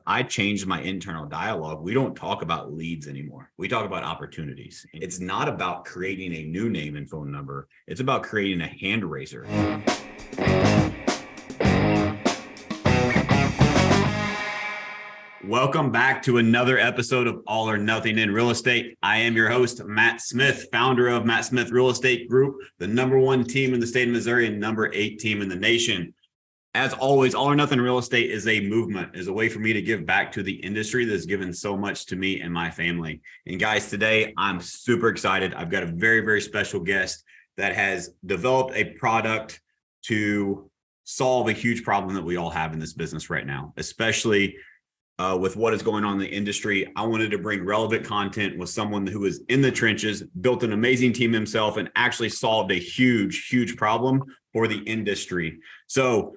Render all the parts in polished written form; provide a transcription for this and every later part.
I changed my internal dialogue. We don't talk about leads anymore. We talk about opportunities. It's not about creating a new name and phone number. It's about creating a hand raiser. Welcome back to another episode of All or Nothing in Real Estate. I am your host, Matt Smith, founder of Matt Smith Real Estate Group, the #1 team in the state of Missouri and #8 team in the nation. As always, All or Nothing Real Estate is a movement, is a way for me to give back to the industry that's given so much to me and my family. And guys, today I'm super excited. I've got a very, very special guest that has developed a product to solve a huge problem that we all have in this business right now, especially with what is going on in the industry. I wanted to bring relevant content with someone who is in the trenches, built an amazing team himself, and actually solved a huge, huge problem for the industry. So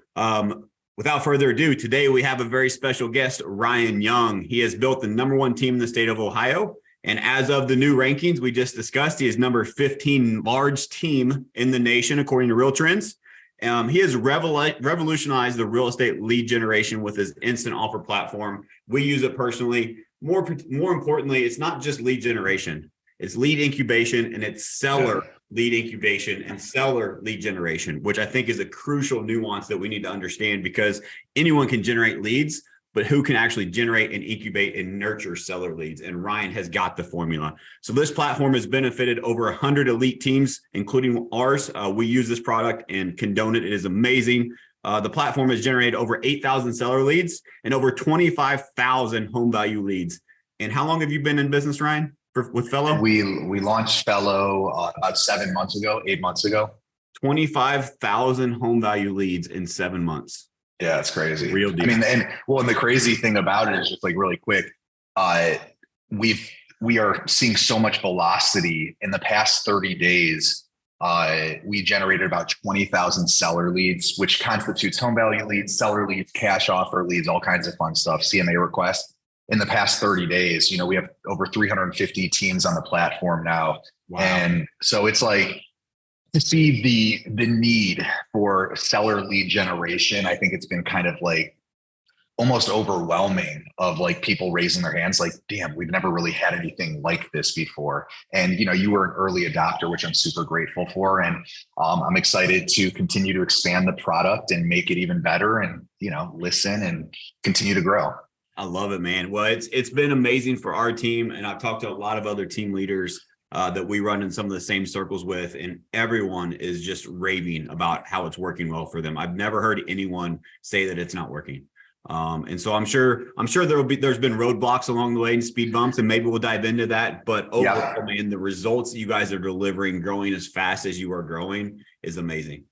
without further ado, today we have a very special guest, Ryan Young. He has built the #1 team in the state of Ohio. And as of the new rankings we just discussed, he is number 15 large team in the nation, according to Real Trends. He has revolutionized the real estate lead generation with his instant offer platform. We use it personally. More importantly, it's not just lead generation. It's lead incubation, and it's seller lead incubation and seller lead generation, which I think is a crucial nuance that we need to understand, because anyone can generate leads, but who can actually generate and incubate and nurture seller leads? And Ryan has got the formula. So this platform has benefited over 100 elite teams, including ours. We use this product and condone it. It is amazing. The platform has generated over 8,000 seller leads and over 25,000 home value leads. And how long have you been in business, Ryan, with Fello? We launched Fello about 7 months ago, 8 months ago. 25,000 home value leads in 7 months. Yeah, it's crazy. Real deal. I mean, and the crazy thing about it is, just like really quick, we are seeing so much velocity in the past 30 days. We generated about 20,000 seller leads, which constitutes home value leads, seller leads, cash offer leads, all kinds of fun stuff, CMA requests. In the past 30 days, we have over 350 teams on the platform now. Wow. And so it's like, to see the need for seller lead generation, I think it's been kind of like almost overwhelming, of like people raising their hands like, damn, we've never really had anything like this before. And, you were an early adopter, which I'm super grateful for. And I'm excited to continue to expand the product and make it even better and, listen and continue to grow. I love it, man. Well, it's been amazing for our team. And I've talked to a lot of other team leaders that we run in some of the same circles with, and everyone is just raving about how it's working well for them. I've never heard anyone say that it's not working. And so I'm sure there's been roadblocks along the way and speed bumps, and maybe we'll dive into that. But overall, man, the results that you guys are delivering, growing as fast as you are growing, is amazing.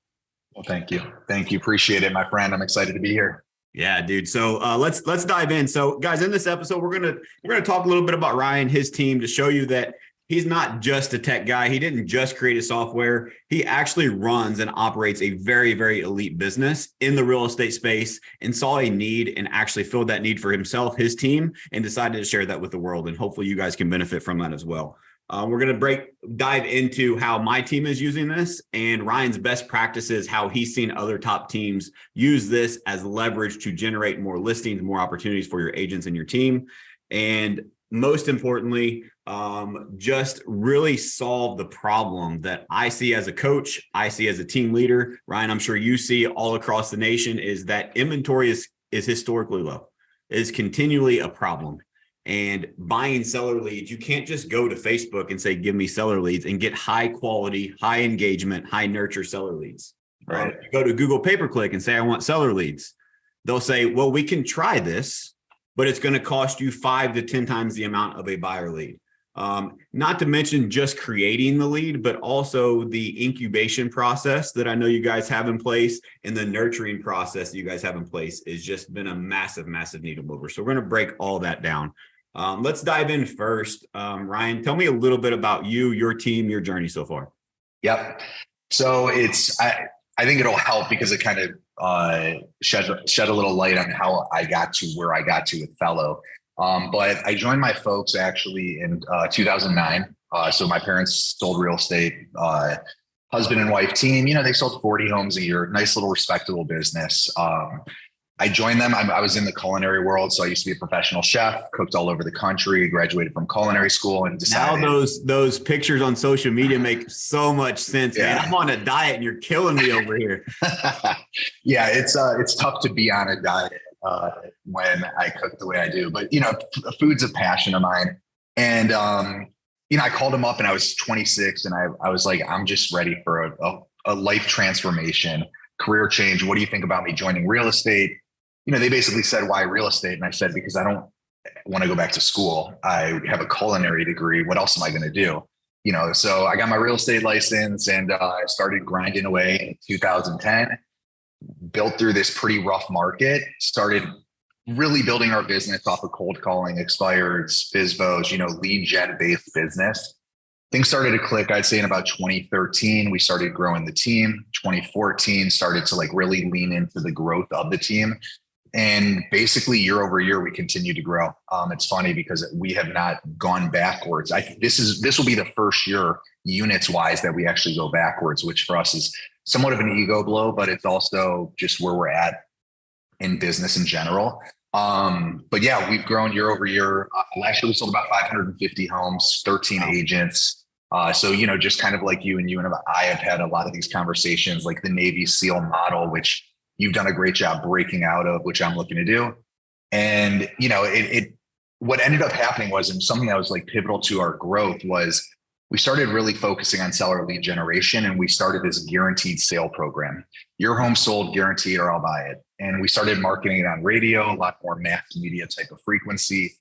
Well, thank you. Appreciate it, my friend. I'm excited to be here. Yeah, dude. So let's dive in. So guys, in this episode, we're gonna talk a little bit about Ryan, his team, to show you that he's not just a tech guy. He didn't just create a software. He actually runs and operates a very, very elite business in the real estate space, and saw a need and actually filled that need for himself, his team, and decided to share that with the world. And hopefully you guys can benefit from that as well. We're going to dive into how my team is using this, and Ryan's best practices, how he's seen other top teams use this as leverage to generate more listings, more opportunities for your agents and your team. And most importantly, just really solve the problem that I see as a coach, I see as a team leader. Ryan, I'm sure you see all across the nation, is that inventory is historically low, is continually a problem. And buying seller leads, you can't just go to Facebook and say, give me seller leads, and get high quality, high engagement, high nurture seller leads. Right. You go to Google pay-per-click and say, I want seller leads. They'll say, well, we can try this, but it's going to cost you 5 to 10 times the amount of a buyer lead. Not to mention just creating the lead, but also the incubation process that I know you guys have in place, and the nurturing process that you guys have in place has just been a massive, massive needle mover. So we're going to break all that down. Let's dive in first. Ryan, tell me a little bit about you, your team, your journey so far. Yep. So I think it'll help because it kind of shed a little light on how I got to where I got to with Fello. But I joined my folks actually in 2009. So my parents sold real estate, husband and wife team. They sold 40 homes a year, nice little respectable business. I joined them. I was in the culinary world. So I used to be a professional chef, cooked all over the country, graduated from culinary school, and decided. Now those pictures on social media make so much sense, man. Yeah. I'm on a diet and you're killing me over here. Yeah, it's tough to be on a diet when I cook the way I do, but food's a passion of mine. And I called him up and I was 26 and I was like, I'm just ready for a life transformation, career change. What do you think about me joining real estate? They basically said, why real estate? And I said, because I don't want to go back to school. I have a culinary degree. What else am I going to do? So I got my real estate license and I started grinding away in 2010, built through this pretty rough market, started really building our business off of cold calling, expireds, FSBOs, lead gen based business. Things started to click, I'd say in about 2013, we started growing the team. 2014 started to really lean into the growth of the team. And basically year over year, we continue to grow. It's funny because we have not gone backwards. This will be the first year units wise that we actually go backwards, which for us is somewhat of an ego blow, but it's also just where we're at in business in general. But yeah, we've grown year over year. Last year we sold about 550 homes, 13 agents. So, just kind of like you and I have had a lot of these conversations, like the Navy SEAL model, which you've done a great job breaking out of, which I'm looking to do. And, what ended up happening was, and something that was pivotal to our growth was we started really focusing on seller lead generation. And we started this guaranteed sale program. Your home sold, guaranteed, or I'll buy it. And we started marketing it on radio, a lot more mass media type of frequency.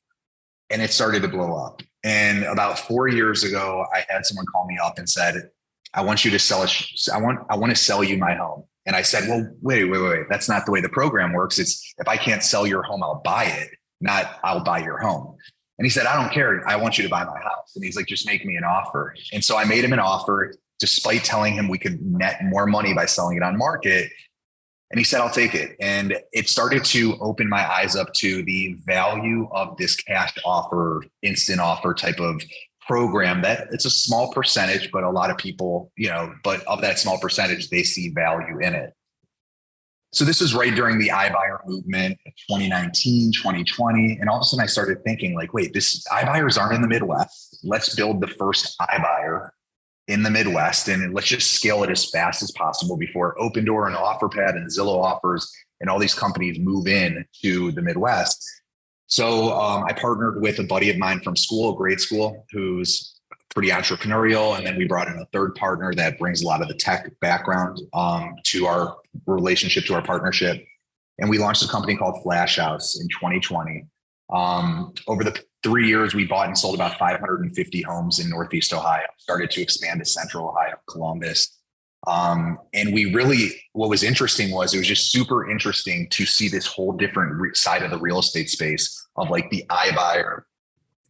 And it started to blow up. And about 4 years ago, I had someone call me up and said, I want you to sell I want to sell you my home. And I said, well, wait. That's not the way the program works. It's if I can't sell your home, I'll buy it, not I'll buy your home. And he said, I don't care. I want you to buy my house. And he's like, just make me an offer. And so I made him an offer despite telling him we could net more money by selling it on market. And he said, I'll take it. And it started to open my eyes up to the value of this cash offer, instant offer type of program that it's a small percentage, but a lot of people, but of that small percentage, they see value in it. So this is right during the iBuyer movement, 2019, 2020. And all of a sudden I started thinking wait, iBuyers aren't in the Midwest. Let's build the first iBuyer in the Midwest and let's just scale it as fast as possible before Opendoor and OfferPad and Zillow Offers and all these companies move in to the Midwest. So I partnered with a buddy of mine from grade school, who's pretty entrepreneurial. And then we brought in a third partner that brings a lot of the tech background to our relationship, to our partnership. And we launched a company called Flash House in 2020. Over the 3 years, we bought and sold about 550 homes in Northeast Ohio, started to expand to Central Ohio, Columbus. And what was interesting was it was just super interesting to see this whole different side of the real estate space of the iBuyer,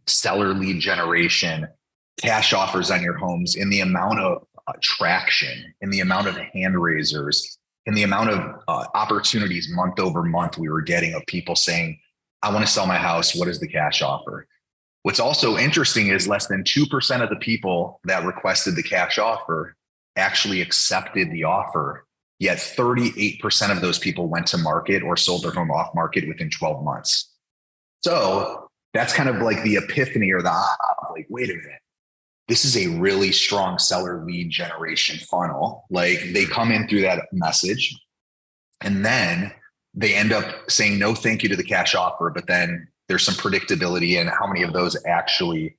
seller lead generation, cash offers on your homes, in the amount of traction, in the amount of hand raisers, in the amount of opportunities month over month we were getting of people saying, I want to sell my house. What is the cash offer? What's also interesting is less than 2% of the people that requested the cash offer actually accepted the offer, yet 38% of those people went to market or sold their home off market within 12 months. So that's kind of the epiphany or the wait a minute, this is a really strong seller lead generation funnel. They come in through that message and then they end up saying no thank you to the cash offer, but then there's some predictability in how many of those actually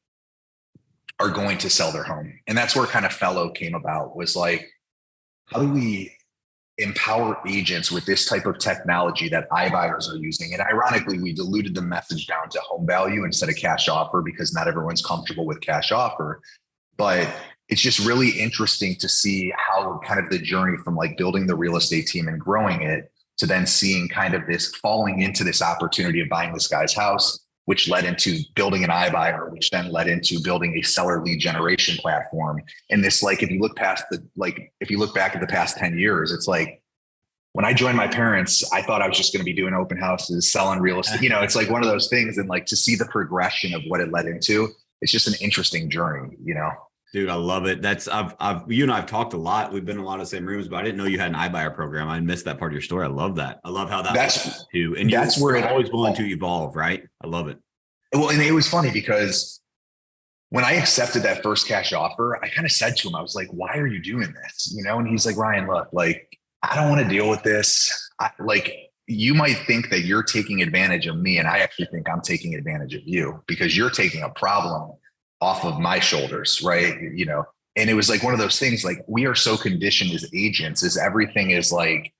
are going to sell their home. And that's where kind of Fello came about, was how do we empower agents with this type of technology that iBuyers are using? And ironically, we diluted the message down to home value instead of cash offer because not everyone's comfortable with cash offer. But it's just really interesting to see how kind of the journey from building the real estate team and growing it to then seeing kind of this falling into this opportunity of buying this guy's house, which led into building an iBuyer, which then led into building a seller lead generation platform. And this, if you look back at the past 10 years, it's when I joined my parents, I thought I was just going to be doing open houses, selling real estate. It's one of those things. And to see the progression of what it led into, it's just an interesting journey, Dude, I love it. You and I've talked a lot. We've been in a lot of the same rooms, but I didn't know you had an iBuyer program. I missed that part of your story. I love that. I love how that That's too. And that's where you're it always willing to evolve, right? I love it. well, and it was funny because when I accepted that first cash offer, I kind of said to him, I was like, why are you doing this? And he's like, Ryan, look, like, I don't want to deal with this. You might think that you're taking advantage of me, and I actually think I'm taking advantage of you because you're taking a problem off of my shoulders, right? And it was like one of those things, like, we are so conditioned as agents, is everything is like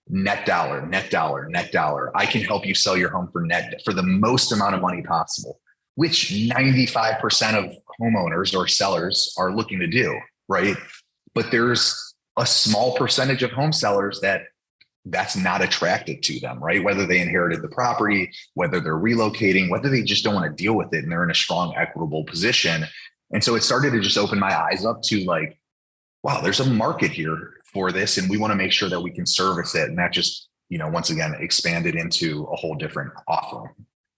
net dollar, net dollar, net dollar. I can help you sell your home for the most amount of money possible, which 95% of homeowners or sellers are looking to do, right? But there's a small percentage of home sellers that's not attractive to them, right? Whether they inherited the property, whether they're relocating, whether they just don't want to deal with it and they're in a strong, equitable position. And so it started to just open my eyes up to like, wow, there's a market here for this, and we want to make sure that we can service it. And that just, once again, expanded into a whole different offering.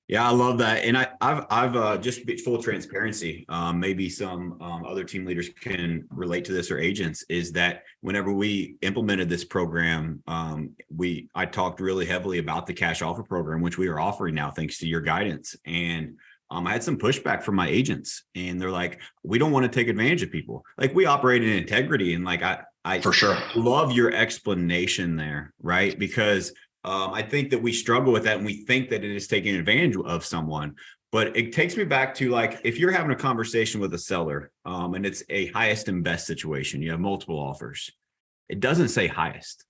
Yeah, I love that. And I've just full transparency. Maybe some other team leaders can relate to this, or agents, is that whenever we implemented this program, I talked really heavily about the cash offer program, which we are offering now, thanks to your guidance. And I had some pushback from my agents, and they're like, we don't want to take advantage of people. Like, we operate in integrity. And like, I for sure love your explanation there, right? Because I think that we struggle with that, and we think that it is taking advantage of someone. But it takes me back to, like, if you're having a conversation with a seller, and it's a highest and best situation, you have multiple offers. It doesn't say highest,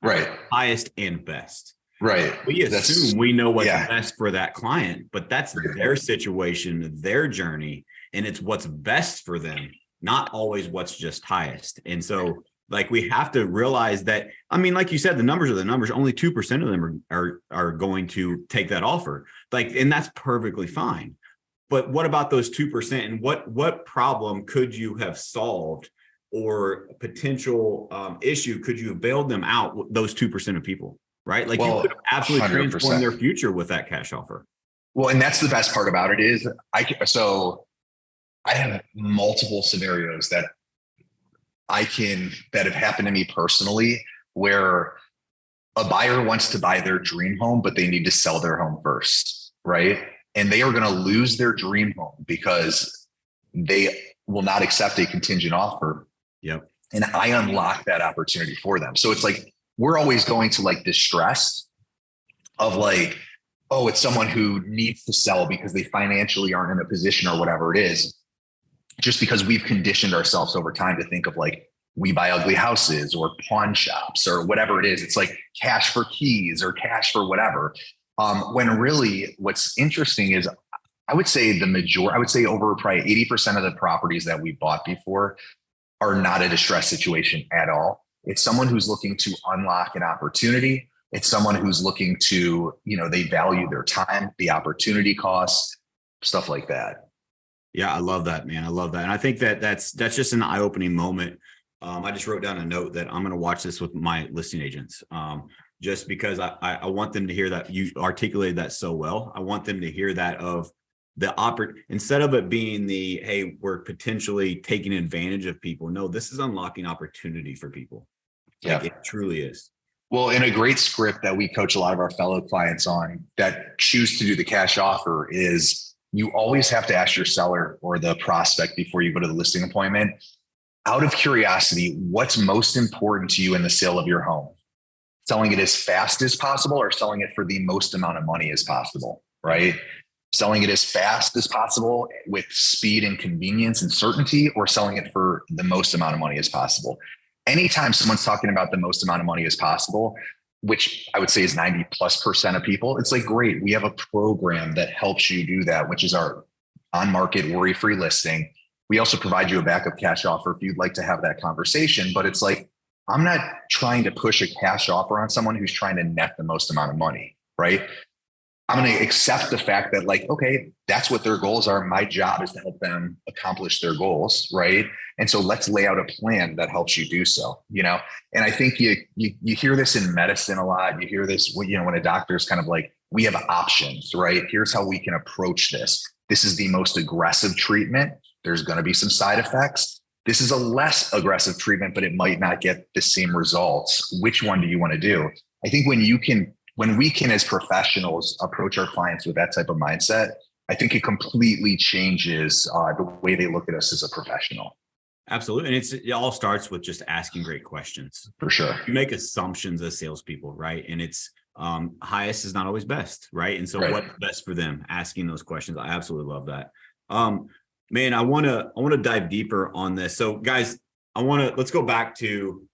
right? Highest and best, right? We assume we know what's best for that client, but that's their situation, their journey, and it's what's best for them, not always what's just highest. And so, like, we have to realize that, I mean, like you said, the numbers are the numbers. Only 2% of them are going to take that offer. Like, and that's perfectly fine. But what about those 2%? And what problem could you have solved, or potential issue could you have bailed them out with those 2% of people, right? Like, you could absolutely 100%. Transform their future with that cash offer. Well, and that's the best part about it is I have multiple scenarios that have happened to me personally, where a buyer wants to buy their dream home, but they need to sell their home first, right? And they are going to lose their dream home because they will not accept a contingent offer. Yep. And I unlock that opportunity for them. So it's like, we're always going to like distress of like, oh, it's someone who needs to sell because they financially aren't in a position or whatever it is. Just because we've conditioned ourselves over time to think of like, we buy ugly houses or pawn shops or whatever it is. It's like cash for keys or cash for whatever. When really what's interesting is, I would say over probably 80% of the properties that we bought before are not a distressed situation at all. It's someone who's looking to unlock an opportunity. It's someone who's looking to, they value their time, the opportunity costs, stuff like that. Yeah, I love that, man. I love that. And I think that that's just an eye-opening moment. I just wrote down a note that I'm going to watch this with my listing agents, just because I want them to hear that. You articulated that so well. I want them to hear that of the instead of it being the, hey, we're potentially taking advantage of people. No, this is unlocking opportunity for people. Like, it truly is. Well, in a great script that we coach a lot of our fellow clients on that choose to do the cash offer is, you always have to ask your seller or the prospect before you go to the listing appointment, out of curiosity, what's most important to you in the sale of your home? Selling it as fast as possible, or selling it for the most amount of money as possible, right? Selling it as fast as possible with speed and convenience and certainty, or selling it for the most amount of money as possible. Anytime someone's talking about the most amount of money as possible, which I would say is 90+% of people, it's like, great, we have a program that helps you do that, which is our on-market worry-free listing. We also provide you a backup cash offer if you'd like to have that conversation. But it's like, I'm not trying to push a cash offer on someone who's trying to net the most amount of money, right? I'm going to accept the fact that, like, okay, that's what their goals are. My job is to help them accomplish their goals, right? And so let's lay out a plan that helps you do so, And I think you hear this in medicine a lot. You hear this, when a doctor's kind of like, we have options, right? Here's how we can approach this. This is the most aggressive treatment, There's going to be some side effects. This is a less aggressive treatment, but it might not get the same results. Which one do you want to do? I think when we can as professionals approach our clients with that type of mindset, I think it completely changes the way they look at us as a professional. Absolutely. And it all starts with just asking great questions. For sure. You make assumptions as salespeople, right? And it's highest is not always best, right? And so what's best for them? Asking those questions. I absolutely love that. Man, I want to dive deeper on this. So guys, let's go back to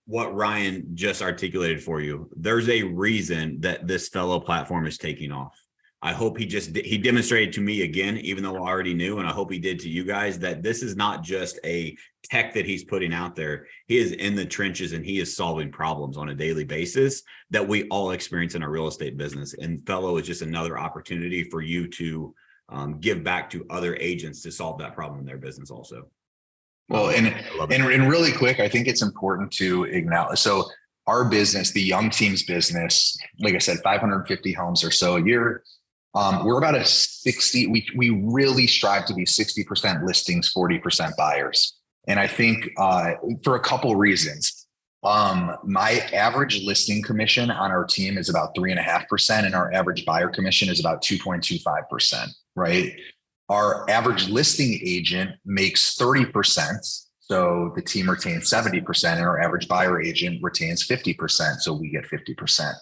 what Ryan just articulated for you. There's a reason that this Fello platform is taking off. I hope he demonstrated to me again, even though I already knew, and I hope he did to you guys, that this is not just a tech that he's putting out there. He is in the trenches and he is solving problems on a daily basis that we all experience in our real estate business. And Fello is just another opportunity for you to give back to other agents to solve that problem in their business also. Well, and really quick, I think it's important to acknowledge. So our business, the Young Team's business, like I said, 550 homes or so a year. We're about a 60. We really strive to be 60% listings, 40% buyers. And I think for a couple of reasons, my average listing commission on our team is about 3.5%, and our average buyer commission is about 2.25%. Right. Our average listing agent makes 30%. So the team retains 70%, and our average buyer agent retains 50%. So we get 50%.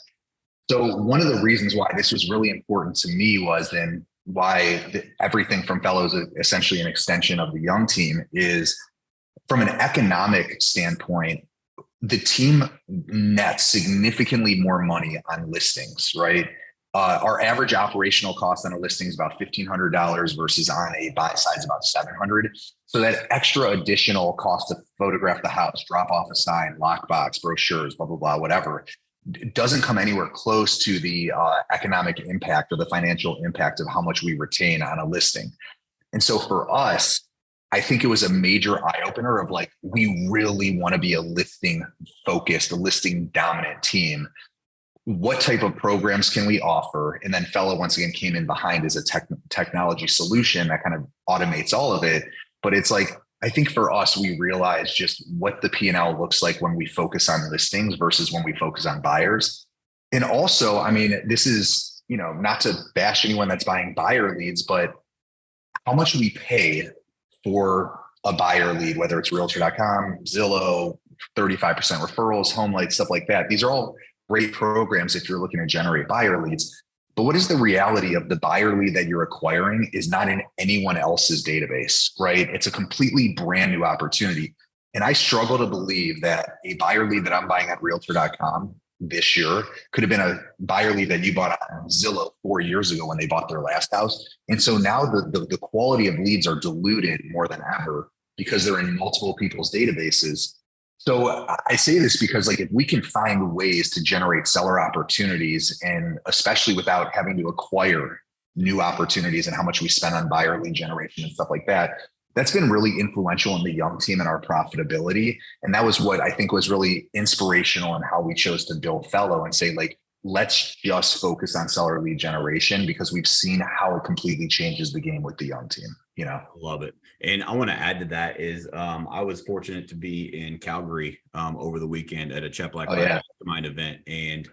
So one of the reasons why this was really important to me was then why everything from Fello is essentially an extension of the Young Team is from an economic standpoint, the team nets significantly more money on listings, right? Our average operational cost on a listing is about $1,500 versus on a buy side is about $700. So that extra additional cost to photograph the house, drop off a sign, lockbox, brochures, blah, blah, blah, whatever, doesn't come anywhere close to the economic impact or the financial impact of how much we retain on a listing. And so for us, I think it was a major eye opener of like, we really want to be a listing focused, a listing dominant team. What type of programs can we offer? And then Fello once again came in behind as a technology solution that kind of automates all of it. But it's like, I think for us, we realize just what the P&L looks like when we focus on listings versus when we focus on buyers. And also, I mean, this is, not to bash anyone that's buying buyer leads, but how much we pay for a buyer lead, whether it's realtor.com, Zillow, 35% referrals, HomeLight, stuff like that. These are all great programs if you're looking to generate buyer leads. But what is the reality of the buyer lead that you're acquiring is not in anyone else's database, right? It's a completely brand new opportunity. And I struggle to believe that a buyer lead that I'm buying at realtor.com this year could have been a buyer lead that you bought on Zillow 4 years ago when they bought their last house. And so now the quality of leads are diluted more than ever because they're in multiple people's databases. So I say this because like if we can find ways to generate seller opportunities, and especially without having to acquire new opportunities and how much we spend on buyer lead generation and stuff like that, that's been really influential in the Young Team and our profitability. And that was what I think was really inspirational in how we chose to build Fello and say, like, let's just focus on seller lead generation because we've seen how it completely changes the game with the Young Team. Love it. And I want to add to that is I was fortunate to be in Calgary over the weekend at a Cheplack Mastermind event. And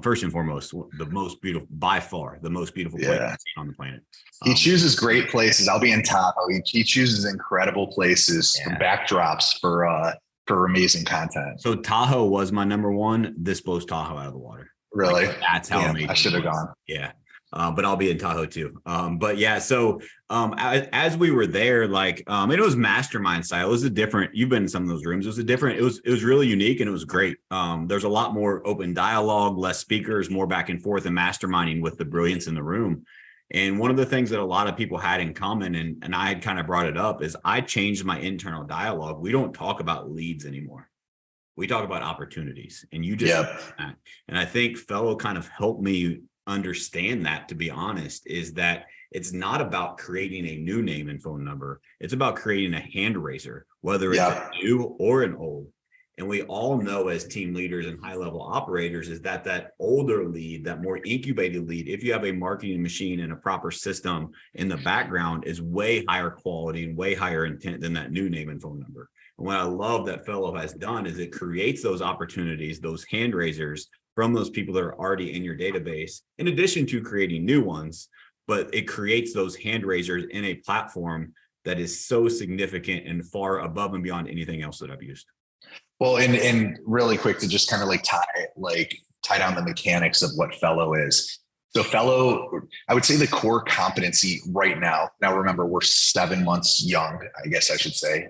first and foremost, the most beautiful, by far, the most beautiful place I've seen on the planet. He chooses great places. I'll be in Tahoe. He chooses incredible places for backdrops for amazing content. So Tahoe was my number one. This blows Tahoe out of the water. Really? Like, that's how amazing I should have gone. Yeah. But I'll be in Tahoe too. But yeah, so as we were there, like it was mastermind style. It was a different, you've been in some of those rooms. It was really unique and it was great. There's a lot more open dialogue, less speakers, more back and forth and masterminding with the brilliance in the room. And one of the things that a lot of people had in common, and I had kind of brought it up, is I changed my internal dialogue. We don't talk about leads anymore. We talk about opportunities, and you just that. And I think Fello kind of helped me understand that, to be honest, is that it's not about creating a new name and phone number. It's about creating a hand raiser, whether it's a new or an old. And we all know as team leaders and high level operators is that older lead, that more incubated lead, if you have a marketing machine and a proper system in the background, is way higher quality and way higher intent than that new name and phone number. And what I love that Fello has done is it creates those opportunities, those hand raisers from those people that are already in your database, in addition to creating new ones, but it creates those hand raisers in a platform that is so significant and far above and beyond anything else that I've used. Well, and really quick to just kind of tie down the mechanics of what Fello is. So Fello, I would say the core competency right now. Now, remember, we're 7 months young, I guess I should say.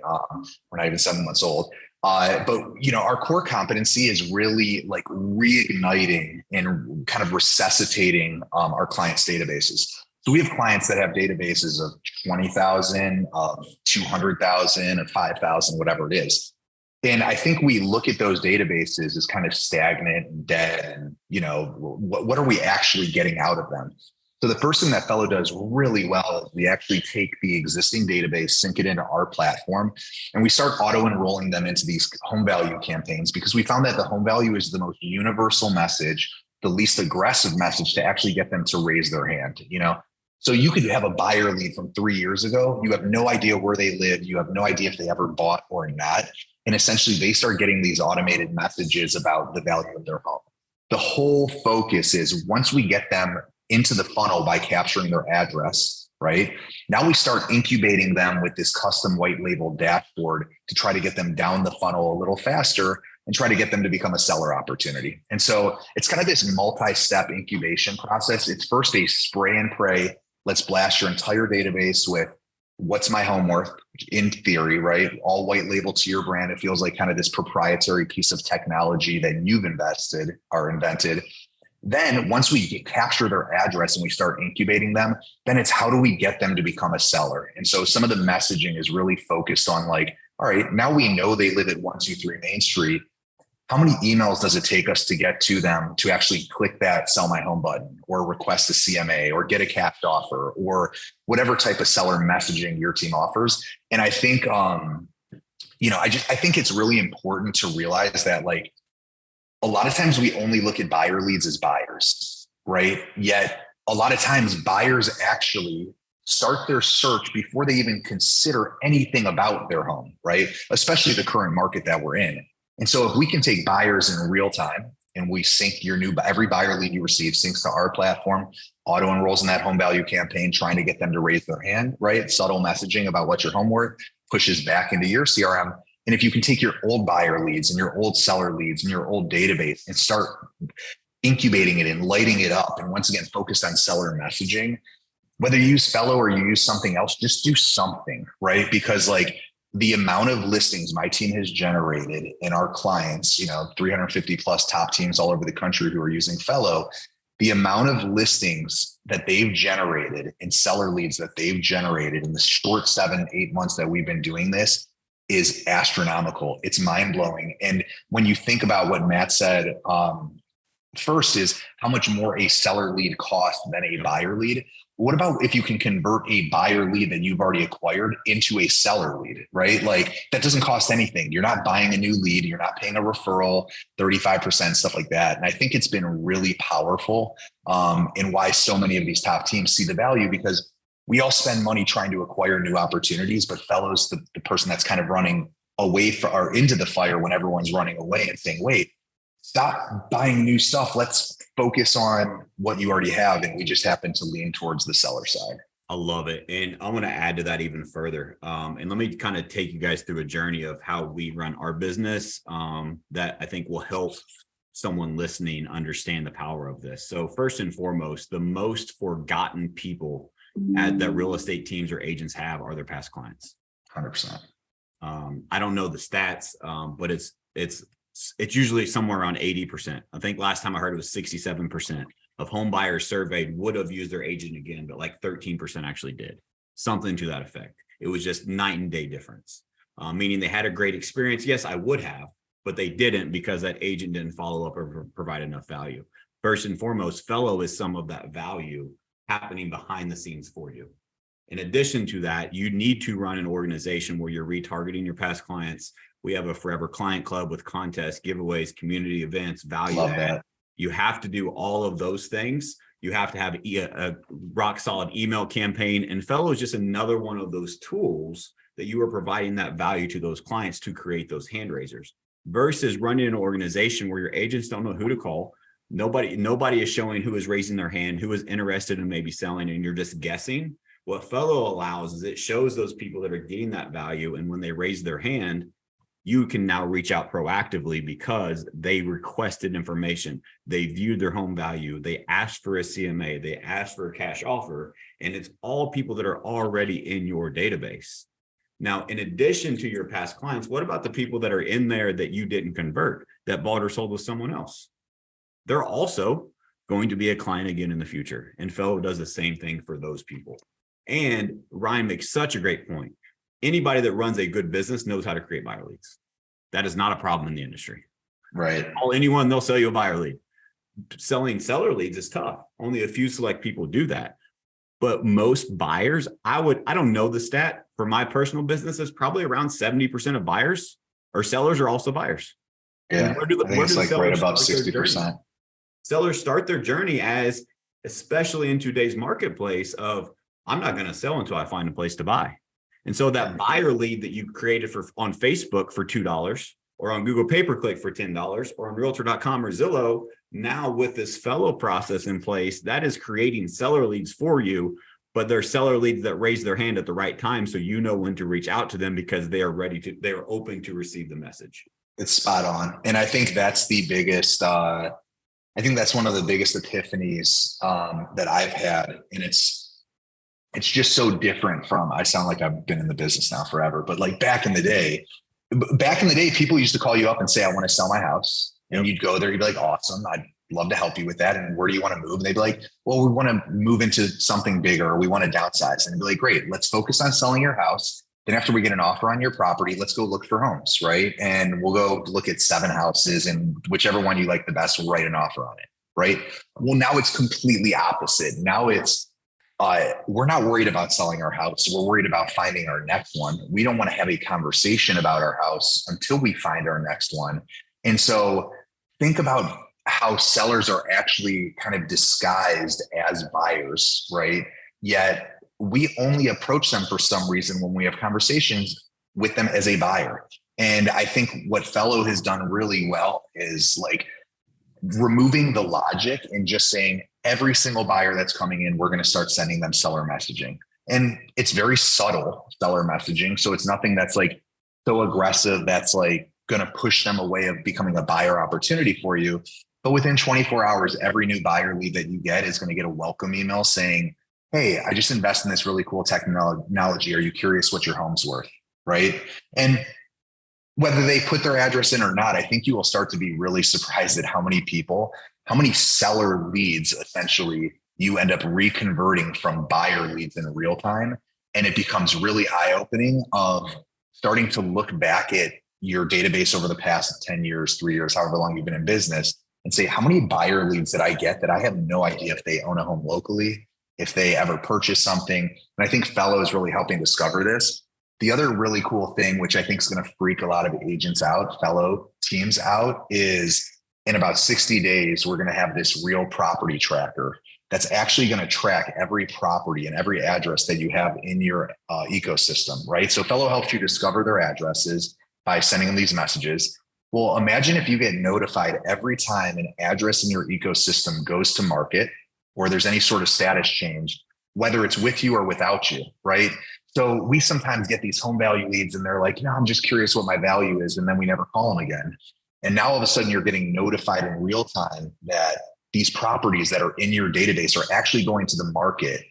We're not even 7 months old. But our core competency is really like reigniting and kind of resuscitating our clients' databases. So we have clients that have databases of 20,000, of 200,000, of 5,000, whatever it is. And I think we look at those databases as kind of stagnant and dead. And, what are we actually getting out of them? So the first thing that Fello does really well is we actually take the existing database, sync it into our platform, and we start auto enrolling them into these home value campaigns, because we found that the home value is the most universal message, the least aggressive message to actually get them to raise their hand. So you could have a buyer lead from 3 years ago. You have no idea where they live. You have no idea if they ever bought or not. And essentially they start getting these automated messages about the value of their home. The whole focus is once we get them into the funnel by capturing their address, right? Now we start incubating them with this custom white label dashboard to try to get them down the funnel a little faster and try to get them to become a seller opportunity. And so it's kind of this multi-step incubation process. It's first a spray and pray. Let's blast your entire database with what's my home worth, in theory, right? All white label to your brand. It feels like kind of this proprietary piece of technology that you've invested or invented. Then once we capture their address and we start incubating them, then it's how do we get them to become a seller? And so some of the messaging is really focused on like, all right, now we know they live at 123 Main Street. How many emails does it take us to get to them to actually click that sell my home button or request a CMA or get a capped offer or whatever type of seller messaging your team offers? And I think, I think it's really important to realize that like a lot of times we only look at buyer leads as buyers, right? Yet a lot of times buyers actually start their search before they even consider anything about their home, right? Especially the current market that we're in. And so if we can take buyers in real time and we sync every buyer lead you receive syncs to our platform, auto enrolls in that home value campaign, trying to get them to raise their hand, right? Subtle messaging about what your home worth pushes back into your CRM. And if you can take your old buyer leads and your old seller leads and your old database and start incubating it and lighting it up, and once again, focused on seller messaging, whether you use Fello or you use something else, just do something, right? Because like, the amount of listings my team has generated and our clients, 350 plus top teams all over the country who are using Fello, the amount of listings that they've generated and seller leads that they've generated in the short 7-8 months that we've been doing this is astronomical. It's mind blowing. And when you think about what Matt said, first is how much more a seller lead costs than a buyer lead. What about if you can convert a buyer lead that you've already acquired into a seller lead, right? Like that doesn't cost anything. You're not buying a new lead. You're not paying a referral, 35%, stuff like that. And I think it's been really powerful in why so many of these top teams see the value, because we all spend money trying to acquire new opportunities, but Fello's the person that's kind of running away or into the fire when everyone's running away and saying, wait, stop buying new stuff. Let's focus on what you already have. And we just happen to lean towards the seller side. I love it. And I want to add to that even further. And let me kind of take you guys through a journey of how we run our business that I think will help someone listening understand the power of this. So first and foremost, the most forgotten people that real estate teams or agents have are their past clients. 100%. I don't know the stats, but it's usually somewhere around 80%. I think last time I heard it was 67% of home buyers surveyed would have used their agent again, but like 13% actually did. Something to that effect. It was just night and day difference, meaning they had a great experience. Yes, I would have, but they didn't because that agent didn't follow up or provide enough value. First and foremost, Fello is some of that value happening behind the scenes for you. In addition to that, you need to run an organization where you're retargeting your past clients. We have a forever client club with contests, giveaways, community events, value Love add. that. You have to do all of those things. You have to have a rock solid email campaign, and Fello is just another one of those tools that you are providing that value to those clients to create those hand raisers, versus running an organization where your agents don't know who to call. Nobody is showing who is raising their hand, who is interested in maybe selling, and you're just guessing. What Fello allows is it shows those people that are getting that value, and when they raise their hand, you can now reach out proactively because they requested information. They viewed their home value. They asked for a CMA. They asked for a cash offer. And it's all people that are already in your database. Now, in addition to your past clients, what about the people that are in there that you didn't convert, that bought or sold with someone else? They're also going to be a client again in the future. And Fello does the same thing for those people. And Ryan makes such a great point. Anybody that runs a good business knows how to create buyer leads. That is not a problem in the industry. Right. Call anyone, they'll sell you a buyer lead. Selling seller leads is tough. Only a few select people do that. But most buyers, I don't know the stat for my personal business, is probably around 70% of buyers or sellers are also buyers. Yeah. And where do it's like right above 60%. Sellers start their journey as, especially in today's marketplace, of I'm not going to sell until I find a place to buy. And so that buyer lead that you created on Facebook for $2, or on Google pay-per-click for $10, or on realtor.com or Zillow, now with this Fello process in place, that is creating seller leads for you, but they're seller leads that raise their hand at the right time. So you know when to reach out to them because they are open to receive the message. It's spot on. And I think that's the biggest, I think that's one of the biggest epiphanies that I've had. And it's just so different from, I sound like I've been in the business now forever, but like back in the day, people used to call you up and say, I want to sell my house. And you'd go there, you'd be like, awesome, I'd love to help you with that. And where do you want to move? And they'd be like, well, we want to move into something bigger, or we want to downsize. And I'd be like, great, let's focus on selling your house. Then after we get an offer on your property, let's go look for homes, right? And we'll go look at 7 houses, and whichever one you like the best, we'll write an offer on it, right? Well, now it's completely opposite. Now it's, we're not worried about selling our house. We're worried about finding our next one. We don't want to have a conversation about our house until we find our next one. And so think about how sellers are actually kind of disguised as buyers, right? Yet we only approach them for some reason when we have conversations with them as a buyer. And I think what Fello has done really well is like removing the logic and just saying, every single buyer that's coming in, we're going to start sending them seller messaging. And it's very subtle seller messaging. So it's nothing that's like so aggressive that's like going to push them away of becoming a buyer opportunity for you. But within 24 hours, every new buyer lead that you get is going to get a welcome email saying, hey, I just invested in this really cool technology. Are you curious what your home's worth? Right. And whether they put their address in or not, I think you will start to be really surprised at how many seller leads essentially you end up reconverting from buyer leads in real time. And it becomes really eye-opening of starting to look back at your database over the past 10 years, 3 years, however long you've been in business, and say, how many buyer leads did I get that I have no idea if they own a home locally, if they ever purchase something? And I think Fello is really helping discover this. The other really cool thing, which I think is going to freak a lot of agents out, Fello teams out, is in about 60 days, we're going to have this real property tracker that's actually going to track every property and every address that you have in your ecosystem, right? So Fello helps you discover their addresses by sending them these messages. Well, imagine if you get notified every time an address in your ecosystem goes to market or there's any sort of status change, whether it's with you or without you, right? So we sometimes get these home value leads and they're like, I'm just curious what my value is. And then we never call them again. And now all of a sudden you're getting notified in real time that these properties that are in your database are actually going to the market,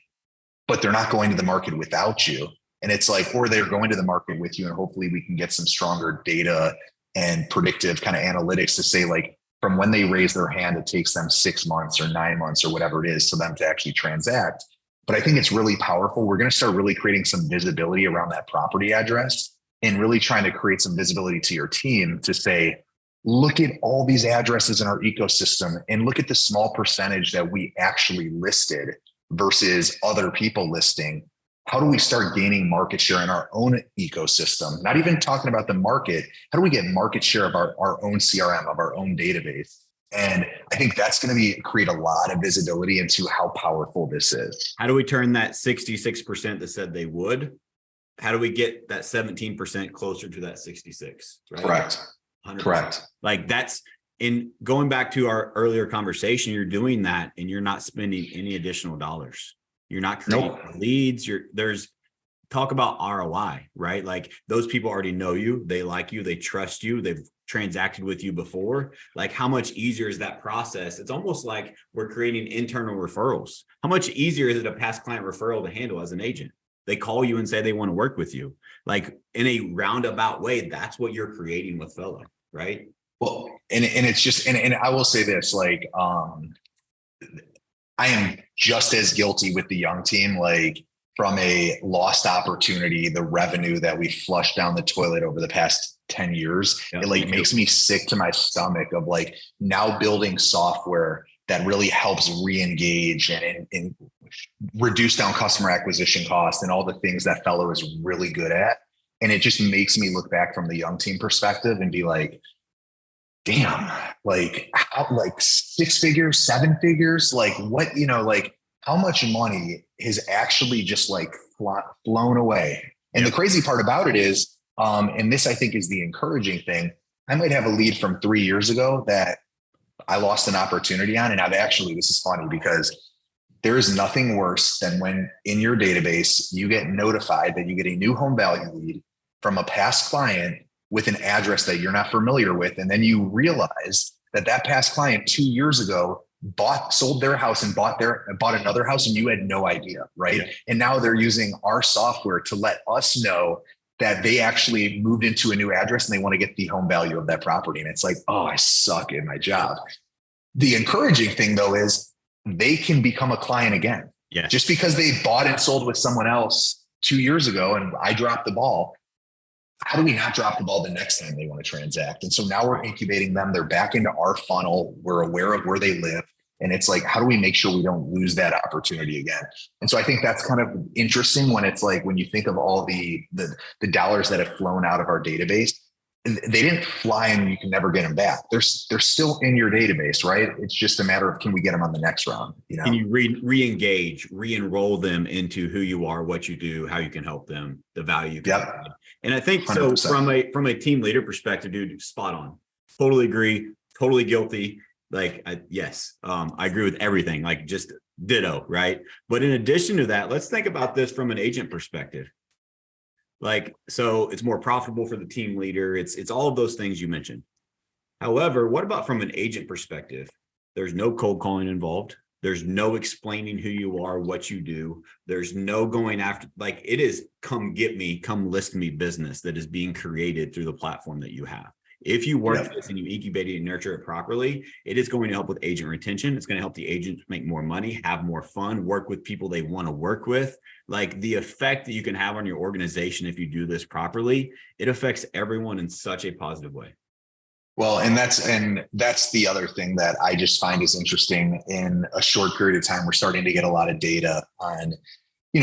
but they're not going to the market without you. And it's like, or they're going to the market with you. And hopefully we can get some stronger data and predictive kind of analytics to say, like, from when they raise their hand, it takes them 6 months or 9 months or whatever it is for them to actually transact. But I think it's really powerful. We're going to start really creating some visibility around that property address and really trying to create some visibility to your team to say, look at all these addresses in our ecosystem and look at the small percentage that we actually listed versus other people listing. how do we start gaining market share in our own ecosystem? Not even talking about the market. How do we get market share of our own CRM, of our own database? And I think that's going to create a lot of visibility into how powerful this is. How do we turn that 66% that said they would? How do we get that 17% closer to that 66? Right? Correct. 100%. Correct. Like that's in going back to our earlier conversation, you're doing that and you're not spending any additional dollars. You're not creating leads. There's talk about ROI, right? Like those people already know you, they like you, they trust you, they've transacted with you before. Like how much easier is that process? It's almost like we're creating internal referrals. How much easier is it a past client referral to handle as an agent? They call you and say they want to work with you. Like in a roundabout way, that's what you're creating with Fello, right? Well, and it's just, and I will say this, like, I am just as guilty with the young team, like from a lost opportunity, the revenue that we flushed down the toilet over the past 10 years, it like makes me sick to my stomach of like now building software that really helps re-engage and reduce down customer acquisition costs and all the things that Fello is really good at. And it just makes me look back from the young team perspective and be like, damn, like how, like 6 figures, 7 figures, like what, like how much money has actually just like flown away. And the crazy part about it is, and this I think is the encouraging thing, I might have a lead from 3 years ago that I lost an opportunity on. And I've actually, this is funny because there is nothing worse than when in your database, you get notified that you get a new home value lead from a past client with an address that you're not familiar with. And then you realize that that past client 2 years ago sold their house and bought another house and you had no idea, right? Yeah. And now they're using our software to let us know that they actually moved into a new address and they want to get the home value of that property. And it's like, oh, I suck at my job. The encouraging thing though is they can become a client again. Yeah. Just because they bought and sold with someone else 2 years ago and I dropped the ball, how do we not drop the ball the next time they want to transact? And so now we're incubating them. They're back into our funnel. We're aware of where they live. And it's like, how do we make sure we don't lose that opportunity again? And so I think that's kind of interesting when it's like, when you think of all the dollars that have flown out of our database, they didn't fly and you can never get them back. They're still in your database, right? It's just a matter of, can we get them on the next round? Can you re-engage, re-enroll them into who you are, what you do, how you can help them, the value you can provide. And I think 100%. So from a team leader perspective, dude, spot on. Totally agree. Totally guilty. Like, yes, I agree with everything, like just ditto, right? But in addition to that, let's think about this from an agent perspective. Like, so it's more profitable for the team leader. It's all of those things you mentioned. However, what about from an agent perspective? There's no cold calling involved. There's no explaining who you are, what you do. There's no going after, like it is come get me, come list me business that is being created through the platform that you have. If you work this and you incubate it and nurture it properly, it is going to help with agent retention. It's going to help the agents make more money, have more fun, work with people they want to work with. Like the effect that you can have on your organization if you do this properly, it affects everyone in such a positive way. Well, and that's the other thing that I just find is interesting. In a short period of time, we're starting to get a lot of data on,